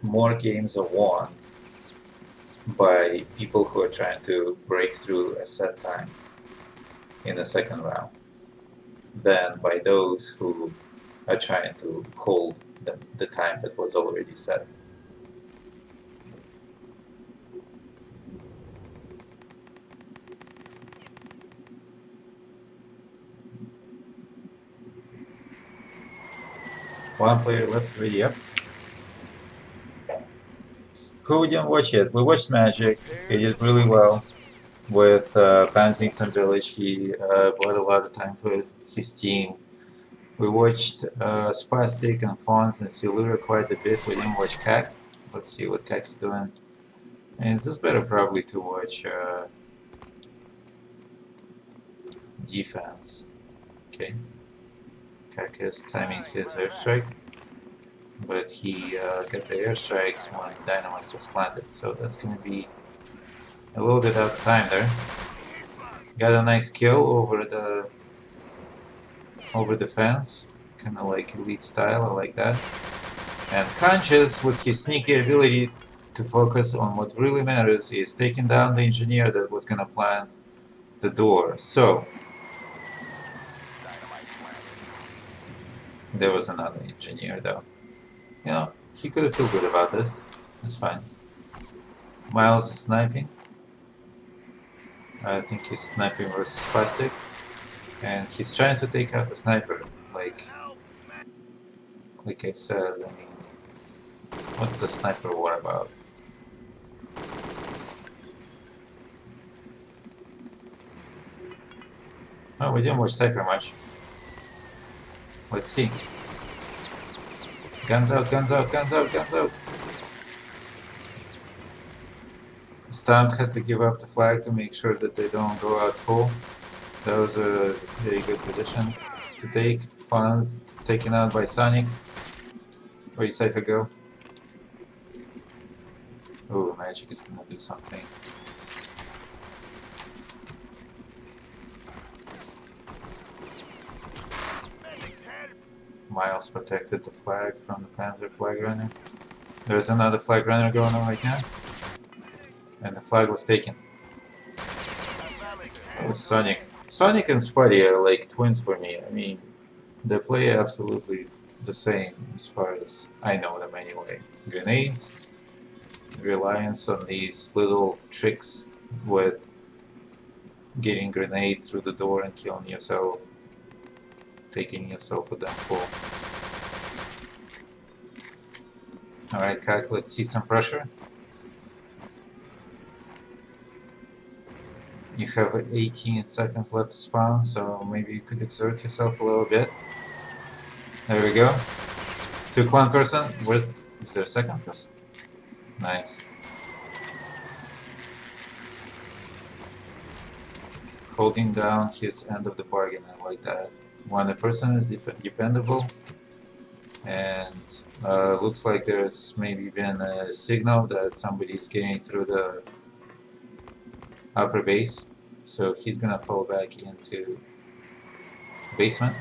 more games are won by people who are trying to break through a set time in the second round than by those who are trying to hold the time that was already set. One player left, ready up. Who didn't watch it? We watched Magic. He did really well with Panzings Village. He bought a lot of time for his team. We watched Spastic and Fons and Silura quite a bit. We didn't watch Kak. Let's see what Kak's doing. And it's better probably to watch defense. Okay. Kak is timing his airstrike, but he got the airstrike when Dynamite was planted, so that's going to be a little bit out of time there. Got a nice kill over the fence, kind of like elite style, I like that. And Conscious, with his sneaky ability to focus on what really matters, is taking down the engineer that was gonna plant the door. So there was another engineer though. You know, he could have felt good about this. That's fine. Miles is sniping. I think he's sniping versus Plastic. And he's trying to take out the sniper. Like I said, I mean, what's the sniper war about? Oh, we didn't watch Cypher much. Let's see. Guns out, guns out, guns out, guns out. Stomp had to give up the flag to make sure that they don't go out full. That was a very good position to take. Funds taken out by Sonic. Where did Cypher go? Oh, Magic is gonna do something. Miles protected the flag from the Panzer flag runner. There's another flag runner going on right now. And the flag was taken. That was Sonic. Sonic and Spuddy are like twins for me. I mean, they play absolutely the same as far as I know them anyway. Grenades, reliance on these little tricks with getting grenade through the door and killing yourself, taking yourself with them full. Alright, Kak, let's see some pressure. You have 18 seconds left to spawn, so maybe you could exert yourself a little bit. There we go. Took one person. Is there a second person? Nice. Holding down his end of the bargain, I like that. When a person is dependable, and looks like there's maybe been a signal that somebody's getting through the upper base, so he's gonna fall back into basement.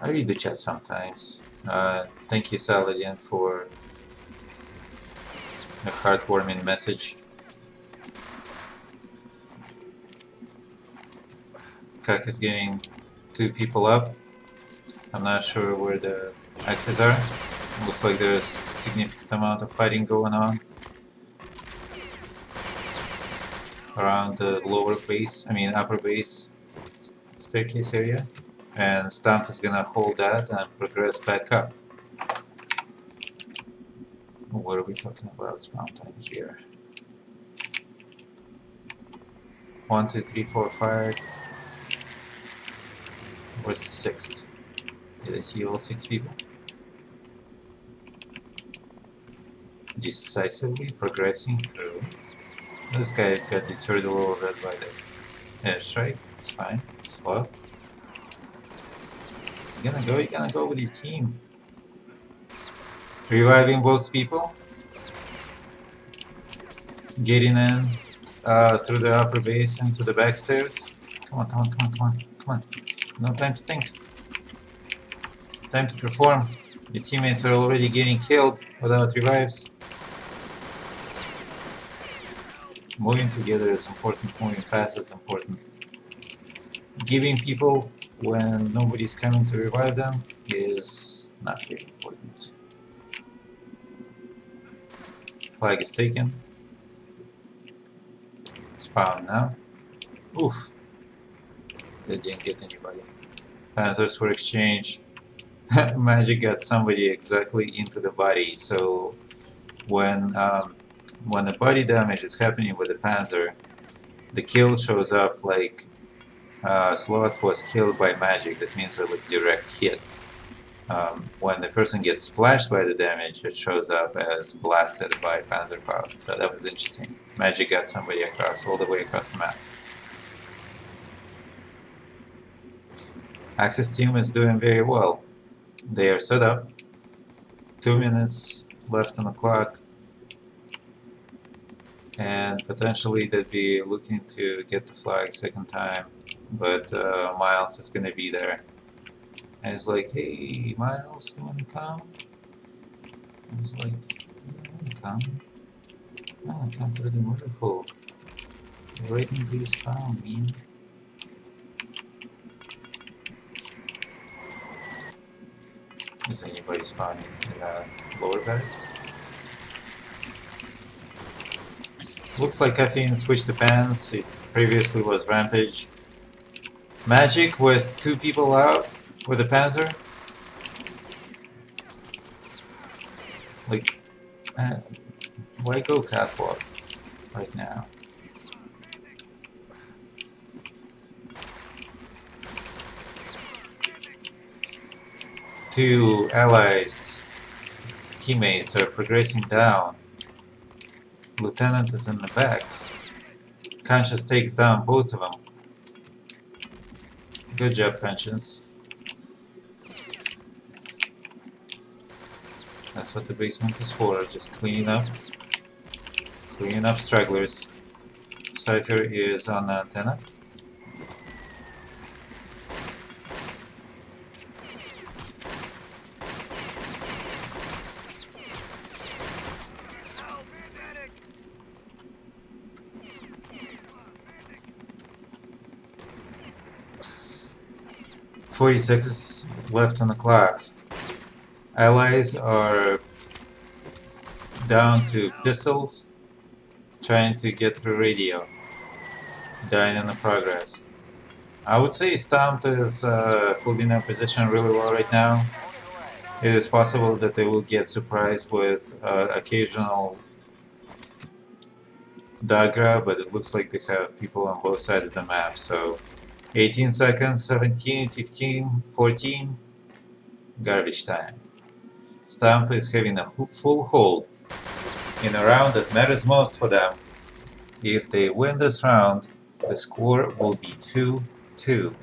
I read the chat sometimes. Thank you, Saladin, for a heartwarming message. Kak is getting 2 people up. I'm not sure where the axes are. Looks like there's a significant amount of fighting going on around the lower base, upper base staircase area. And Stomp is gonna hold that and progress back up. What are we talking about spawn time here? 1, 2, 3, 4, 5. Where's the 6th? Did I see all 6 people? Decisively progressing through. This guy got deterred a little bit by the airstrike. It's fine. Slow. You're gonna go with your team. Reviving both people. Getting in through the upper base into the back stairs. Come on. No time to think. Time to perform. Your teammates are already getting killed without revives. Moving together is important, moving fast is important. Giving people when nobody's coming to revive them is not very important. Flag is taken. Spawn now. Oof. They didn't get anybody. Panzers were exchanged. Magic got somebody exactly into the body, so when the body damage is happening with the Panzer, the kill shows up like Sloth was killed by magic. That means it was direct hit. When the person gets splashed by the damage, it shows up as blasted by Panzerfaust. So that was interesting. Magic got somebody across, all the way across the map. Axis team is doing very well. They are set up. 2 minutes left on the clock. And potentially they'd be looking to get the flag second time. But Miles is going to be there. And he's like, hey, Miles, you want to come? I was like, you want to come? Oh, I can't really miracle. Right in this town, man. Is anybody spawning in the lower barracks? Looks like Caffeine switched the pants. It previously was Rampage. Magic with 2 people out with the Panzer. Like, why go catwalk right now? Two allies, teammates are progressing down. Lieutenant is in the back. Conscious takes down both of them. Good job, Conscience. That's what the basement is for, just cleaning up stragglers. Cypher is on the antenna. Oh, medic! 40 seconds left on the clock. Allies are down to pistols, trying to get through radio. Dying in the progress. I would say Stomp is holding their position really well right now. It is possible that they will get surprised with occasional dog grab, but it looks like they have people on both sides of the map. So 18 seconds, 17, 15, 14, garbage time. Stomp is having a full hold in a round that matters most for them. If they win this round, the score will be 2-2.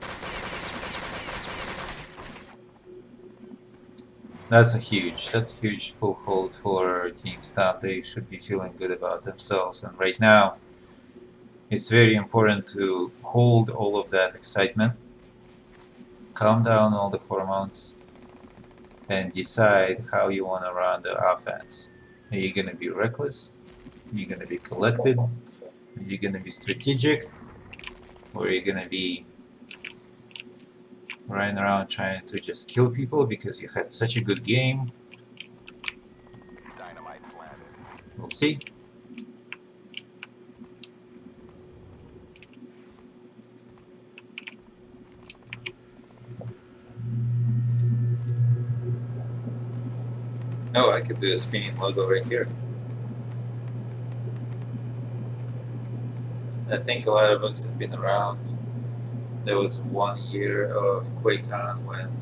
That's a huge full hold for Team Stomp. They should be feeling good about themselves. And right now, it's very important to hold all of that excitement, calm down all the hormones, and decide how you want to run the offense. Are you going to be reckless? Are you going to be collected? Are you going to be strategic? Or are you going to be running around trying to just kill people because you had such a good game? Dynamite planted. We'll see. Oh, I could do a spinning logo right here. I think a lot of us have been around. There was 1 year of Quakecon when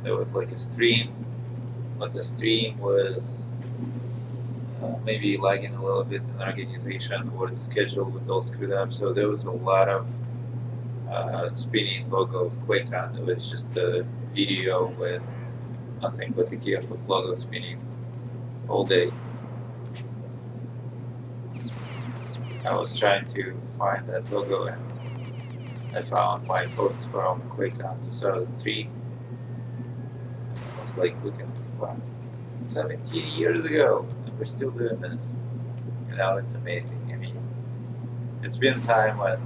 there was like a stream, but the stream was maybe lagging a little bit in the organization, or the schedule was all screwed up. So there was a lot of spinning logo of Quakecon. It was just a video with nothing but a GIF of logo spinning all day. I was trying to find that logo, and I found my post from Quakecon 2003. I was like, looking, wow, 17 years ago, and we're still doing this. You know, it's amazing. I mean, it's been time when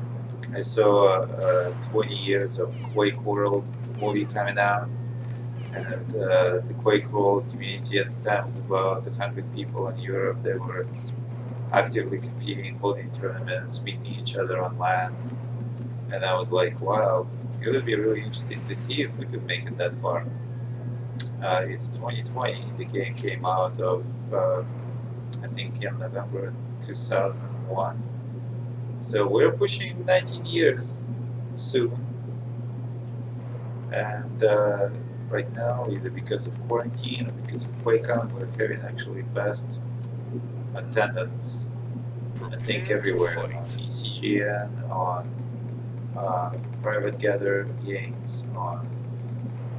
I saw 20 years of Quake World movie coming out, and the Quake World community at the time was about 100 people in Europe. They were actively competing, holding tournaments, meeting each other online. And I was like, wow, it would be really interesting to see if we could make it that far. It's 2020. The game came out of, I think, in November 2001. So we're pushing 19 years soon. And right now, either because of quarantine or because of Quakecon, we're having actually best attendance, I think, everywhere, on ECGN, on private gather games, on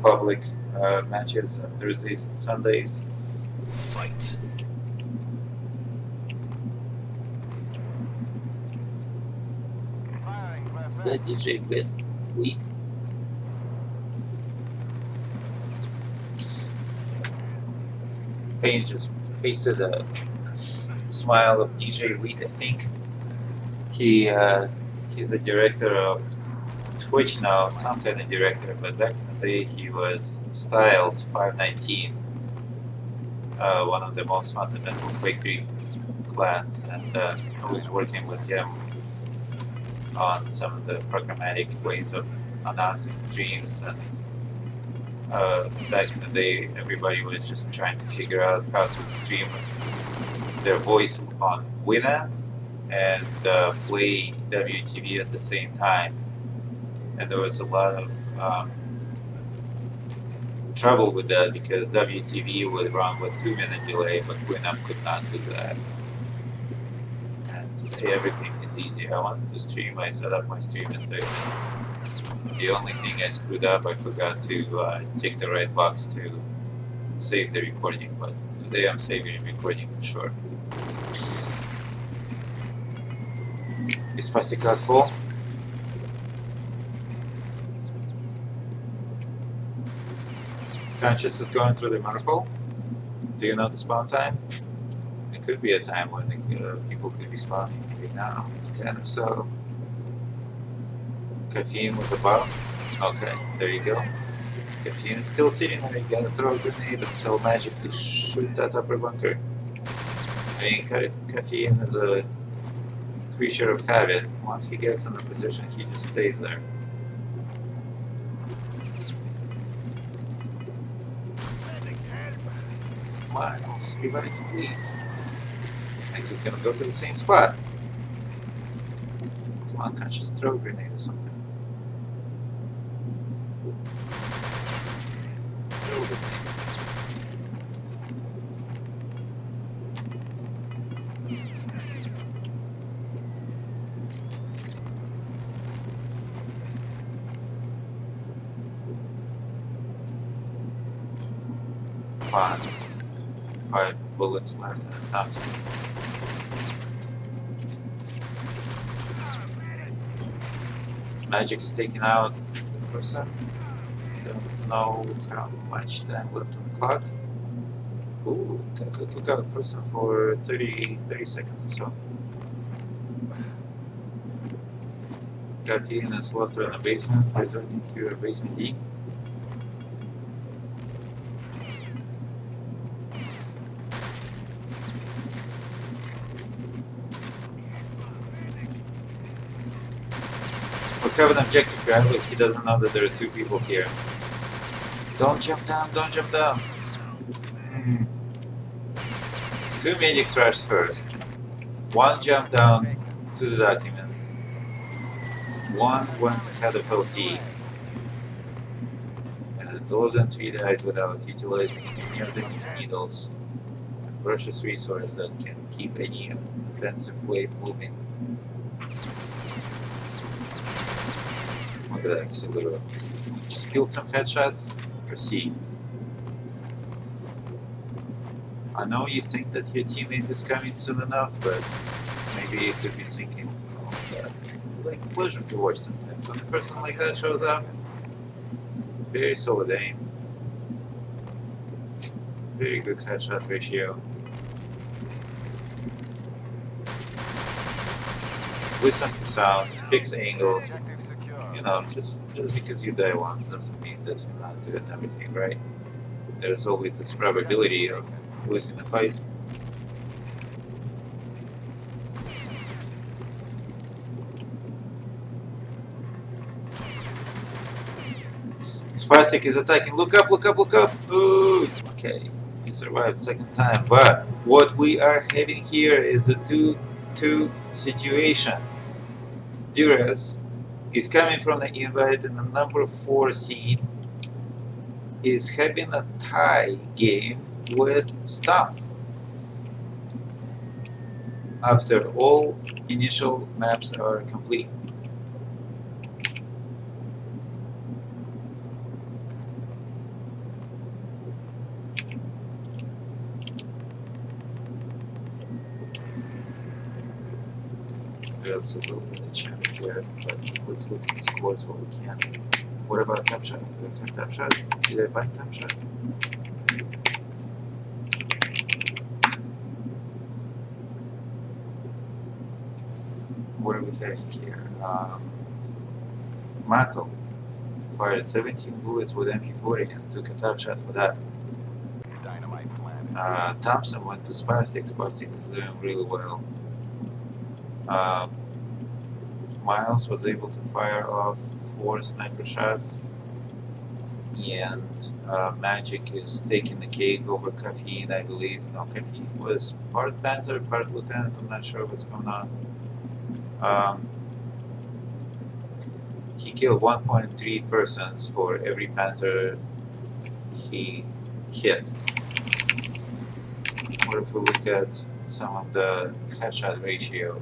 public matches on Thursdays and Sundays. Fight. Firing, left Is that DJ Wheat? Payne just pasted a smile of DJ Wheat, I think. He's a director of Twitch now, some kind of director, but back in the day he was Styles 519, one of the most fundamental Quake 3 clans, and I was working with him on some of the programmatic ways of announcing streams. And back in the day, everybody was just trying to figure out how to stream their voice on Winamp and play WTV at the same time. And there was a lot of trouble with that because WTV would run with 2-minute delay, but Winamp could not do that. And Today everything is easy. I wanted to stream, I set up my stream in 30 minutes. The only thing I screwed up, I forgot to tick the right box to save the recording, but today I'm saving the recording for sure. Is plastic card full? Conscious is going through the medical. Do you know the spawn time? It could be a time when the, people could be spawning right now. 10 or so. Caffeine was above. Okay, there you go. Caffeine is still sitting there. You gotta throw a grenade and tell Magic to shoot that upper bunker. I mean, Caffeine is a creature of habit. Once he gets in a position, he just stays there. Miles, revive me, please. And he's gonna go to the same spot. Come on, can't just throw a grenade or something? Throw a grenade. Bonds. 5 bullets left and a Thompson. Magic is taking out the person. Don't know how much time left on the clock. Ooh, took out a person for 30 seconds or so. Got in and slaughter in the basement, resorting to a basement D. We have an objective, right? But he doesn't know that there are 2 people here. Don't jump down, don't jump down. 2 medics rushed first. 1 jumped down to the documents. 1 went ahead of LT. And all of them 3 died without utilizing any of the needles. And precious resource that can keep any offensive wave moving. Look at that silhouette. Just kill some headshots, proceed. I know you think that your teammate is coming soon enough, but maybe you could be thinking, like a pleasure to watch sometimes. When a person like that shows up, very solid aim, very good headshot ratio. Listens to sounds, picks angles. You know, just because you die once doesn't mean that you're not doing everything right. There's always this probability of losing the fight. Spastic is attacking. Look up, look up, look up! Ooh! Okay, he survived second time. But what we are having here is a 2-2 situation. Duress is coming from the invite and the number 4 seed is having a tie game with Stomp. After all initial maps are complete. There's a little bit of challenge there, but let's look at the scores while we can. What about top shots? Do I have top shots? Did I buy top shots? What are we having here? Mako fired 17 bullets with MP40 and took a top shot for that. Dynamite planet. Thompson went to Spastic. Spastic is doing really well. Miles was able to fire off 4 sniper shots, and Magic is taking the cake over Caffeine, I believe. No, Caffeine was part Panzer, part Lieutenant, I'm not sure what's going on. He killed 1.3 persons for every Panzer he hit. What if we look at some of the headshot ratio?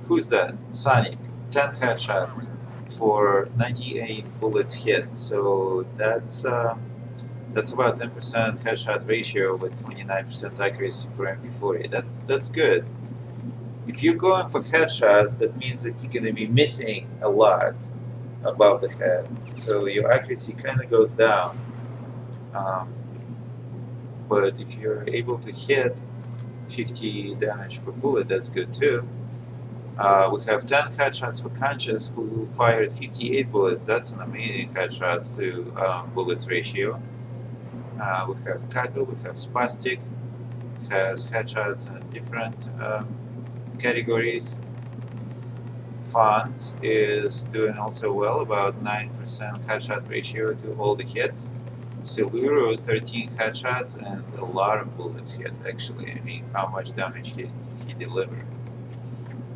Who's that? Sonic. 10 headshots for 98 bullets hit. So that's about 10% headshot ratio with 29% accuracy for MP40. That's good. If you're going for headshots, that means that you're going to be missing a lot above the head. So your accuracy kind of goes down. Um, but if you're able to hit 50 damage per bullet, that's good too. We have 10 headshots for Conscious, who fired 58 bullets. That's an amazing headshots to bullets ratio. We have Cackle, we have Spastic, has headshots in different categories. Fonz is doing also well, about 9% headshot ratio to all the hits. Siluro is 13 headshots and a lot of bullets hit, actually. I mean, how much damage he delivered.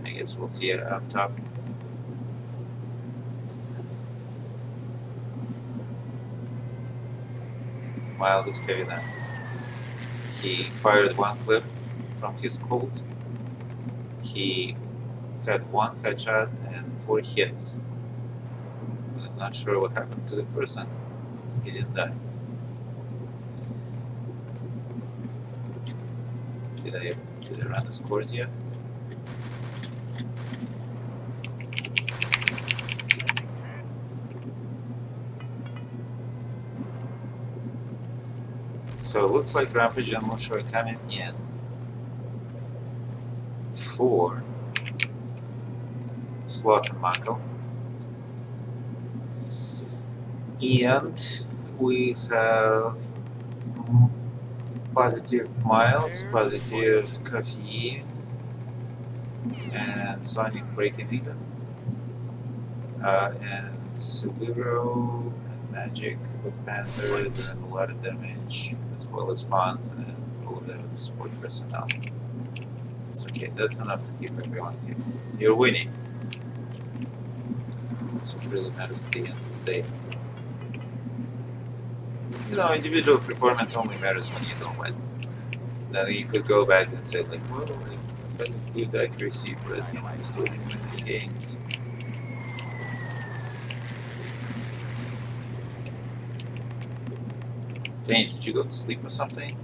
I guess we'll see it up top. Miles is heavy now. He fired one clip from his Colt. He had one headshot and 4 hits. I'm not sure what happened to the person. He didn't die. Did I run the scores yet? So it looks like Rampage and Musho are coming in for Sloth and Mako. And we have positive Miles, positive Caffeine, and Sonic breaking even. And Siluro and Magic with Panzer doing a lot of damage, as well as Fonz and all of them support personnel. It's okay, that's enough to keep everyone here. You're winning. That's what really matters at the end of the day. You know, individual performance only matters when you don't win. Then you could go back and say, like, well, I've got a good accuracy, but I still didn't win the games. Dane, did you go to sleep or something?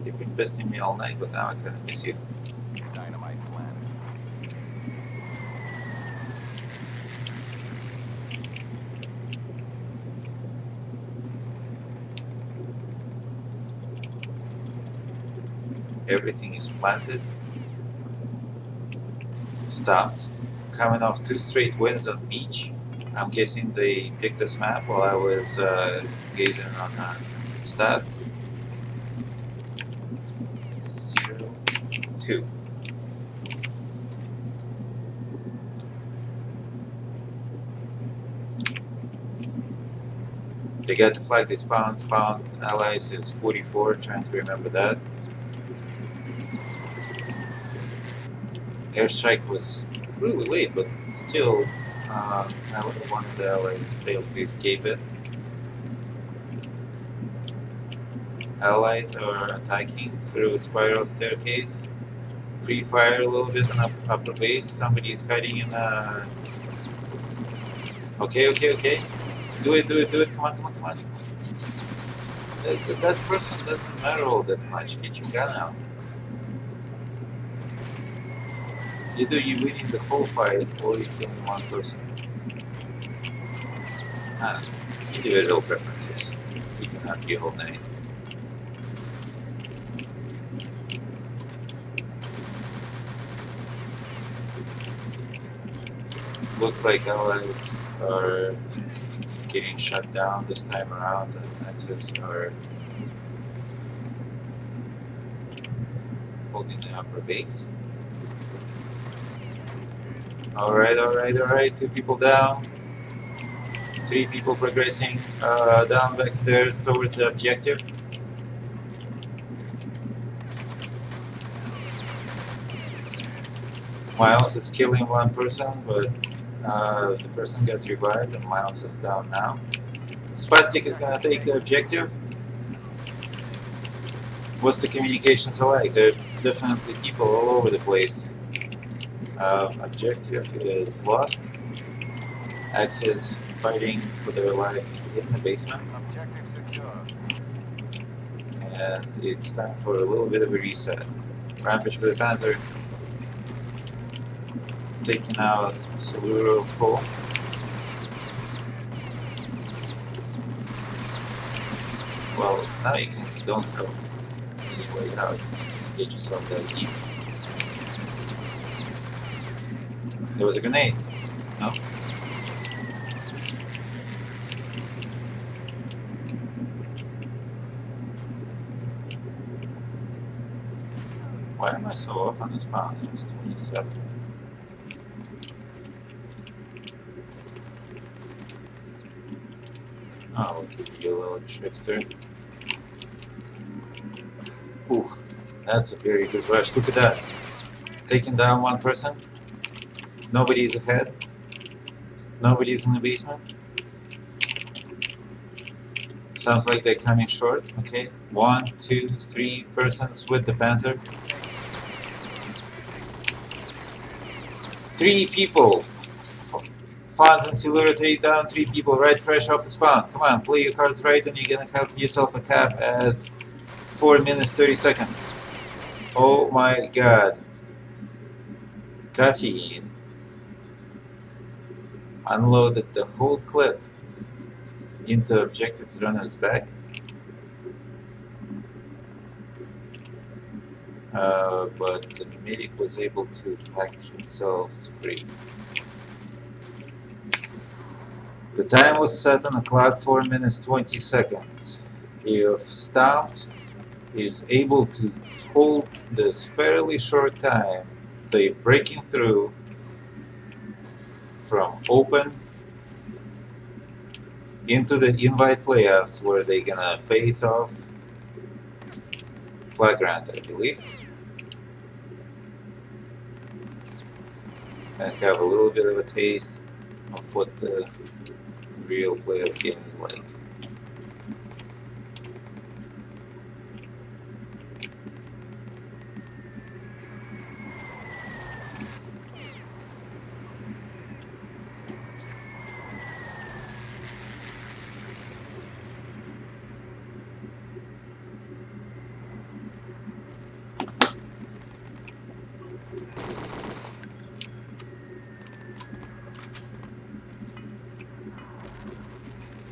You've been besting me all night, but now I kind of miss you. Dynamite planted. Everything is planted, stopped, coming off 2 straight wins on beach. I'm guessing they picked this map while I was gazing on stats. 0-2. They got the flag they spawned allies is 44, trying to remember that. Airstrike was really late, but still, one of the allies failed to escape it. Allies are attacking through a spiral staircase. Pre-fire a little bit on upper base. Somebody is hiding in a... Okay. Do it. Come on. That person doesn't matter all that much. Get your gun out. Either you're winning the whole fight or you're killing one person. Individual preferences. We can argue all night. Looks like allies are getting shut down this time around, and Nexus are holding the upper base. Alright, 2 people down. 3 people progressing down back stairs towards the objective. Miles is killing one person, but the person got revived and Miles is down now. Spastic is gonna take the objective. What's the communications like? There are definitely people all over the place. Objective is lost. Axis fighting for their life in the basement. Objective secure. And it's time for a little bit of a reset. Rampage with the Panzer. Taking out Siluro full. Well, now you don't go any way out. Get yourself that deep. There was a grenade. No? Why am I so off on this mountain? It's 27. Oh, we'll give you a little trickster. Oof, that's a very good rush. Look at that. Taking down one person. Nobody's ahead. Nobody's in the basement. Sounds like they're coming short. Okay, 1, 2, 3 persons with the Panzer. 3 people. Fonz and Silura take down 3 people right fresh off the spawn. Come on, play your cards right and you're gonna have yourself a cap at 4 minutes 30 seconds. Oh my god. Caffeine unloaded the whole clip into objective's runner's back. But the medic was able to hack himself free. The time was set on the clock 4 minutes 20 seconds. If Stompled is able to hold this fairly short time, they're breaking through from open into the invite playoffs where they're gonna face off Flagrant, I believe, and have a little bit of a taste of what the real playoff game is like.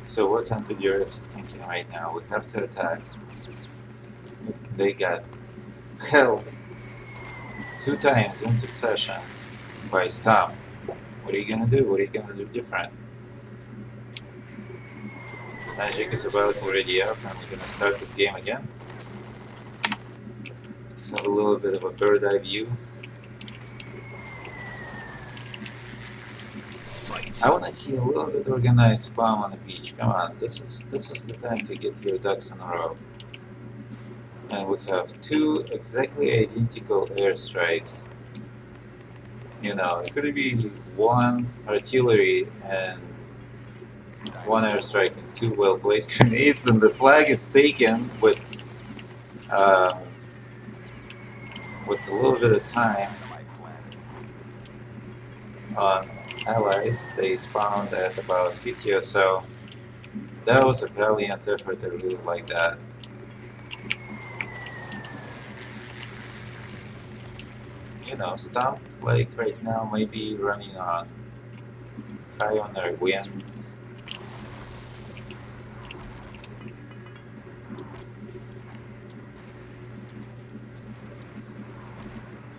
So what's Duress is thinking right now? We have to attack. They got held 2 times in succession by Stomp. What are you gonna do? What are you gonna do different? Magic is about to ready up and we're gonna start this game again. Let's have a little bit of a bird's eye view. I want to see a little bit organized spam on the beach. Come on, this is the time to get your ducks in a row. And we have 2 exactly identical airstrikes. You know, it could be 1 artillery and 1 airstrike and 2 well-placed grenades, and the flag is taken with a little bit of time on allies. They spawned at about 50 or so. That was a valiant effort. I really like that. You know, Stomp like right now maybe running on high on their wins.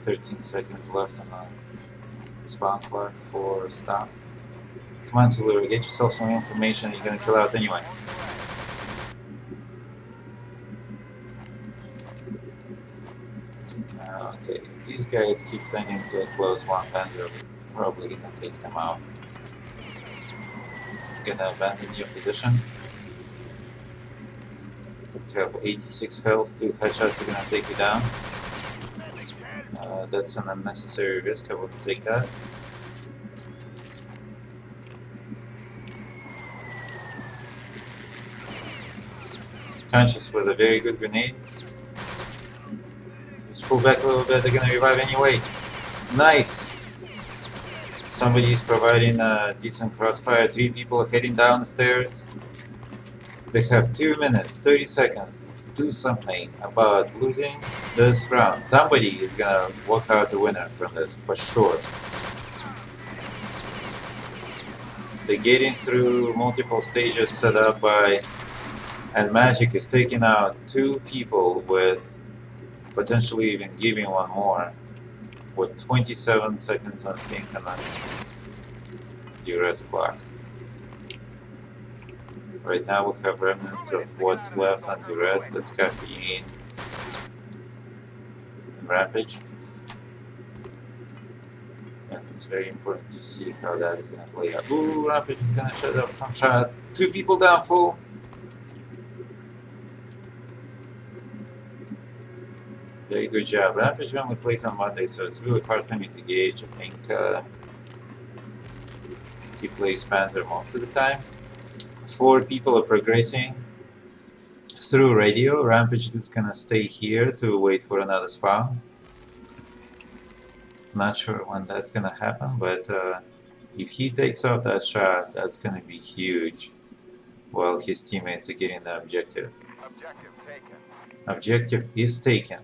"13 seconds left on the spawn clock for Stomp. Come on, Silura, get yourself some information. You're gonna kill out anyway." Okay, these guys keep standing so close. One Panzer probably gonna take them out. Gonna abandon your position. You have 86 health. 2 headshots are gonna take you down. That's an unnecessary risk. I wouldn't take that. Conscious with a very good grenade. Just pull back a little bit. They're gonna revive anyway. Nice. Somebody is providing a decent crossfire. 3 people are heading down the stairs. They have 2 minutes, 30 seconds to do something about losing this round. Somebody is gonna walk out the winner from this, for sure. The gating through multiple stages set up by... And Magic is taking out 2 people with potentially even giving one more. With 27 seconds on pink and on Duress clock. Right now we have remnants of what's left on Duress. That's Caffeine and Rampage. And it's very important to see how that is going to play out. Ooh, Rampage is going to shut up from shot. 2 people down full. Very good job. Rampage only plays on Monday, so it's really hard for me to gauge. I think he plays Panzer most of the time. 4 people are progressing through radio. Rampage is gonna stay here to wait for another spawn. Not sure when that's gonna happen, but if he takes off that shot, that's gonna be huge. While his teammates are getting the objective. Objective taken. Objective is taken.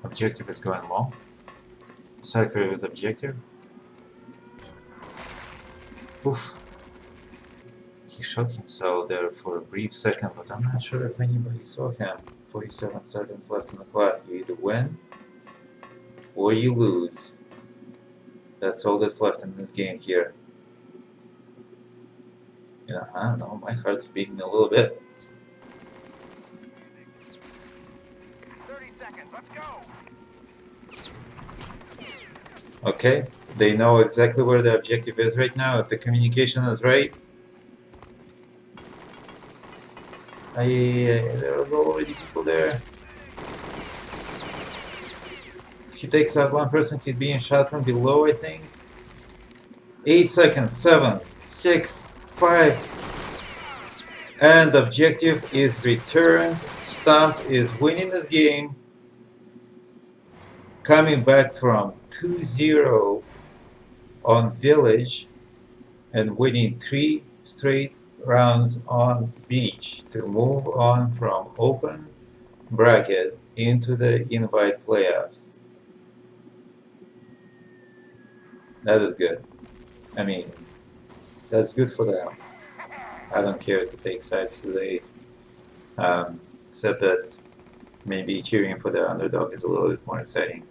Objective is going low. Cypher is objective. Oof. He shot himself there for a brief second, but I'm not sure if anybody saw him. 47 seconds left in the clock. You either win or you lose. That's all that's left in this game here. You know, I don't know, my heart's beating a little bit. 30 seconds, let's go! Okay, they know exactly where the objective is right now. If the communication is right. There are already people there. If he takes out one person, he's being shot from below, I think. 8 seconds, 7, 6, 5. And objective is returned. Stompled is winning this game. Coming back from 2-0 on Village and winning 3 straight rounds on Beach to move on from open bracket into the invite playoffs. That is good. I mean, that's good for them. I don't care to take sides today, except that maybe cheering for the underdog is a little bit more exciting.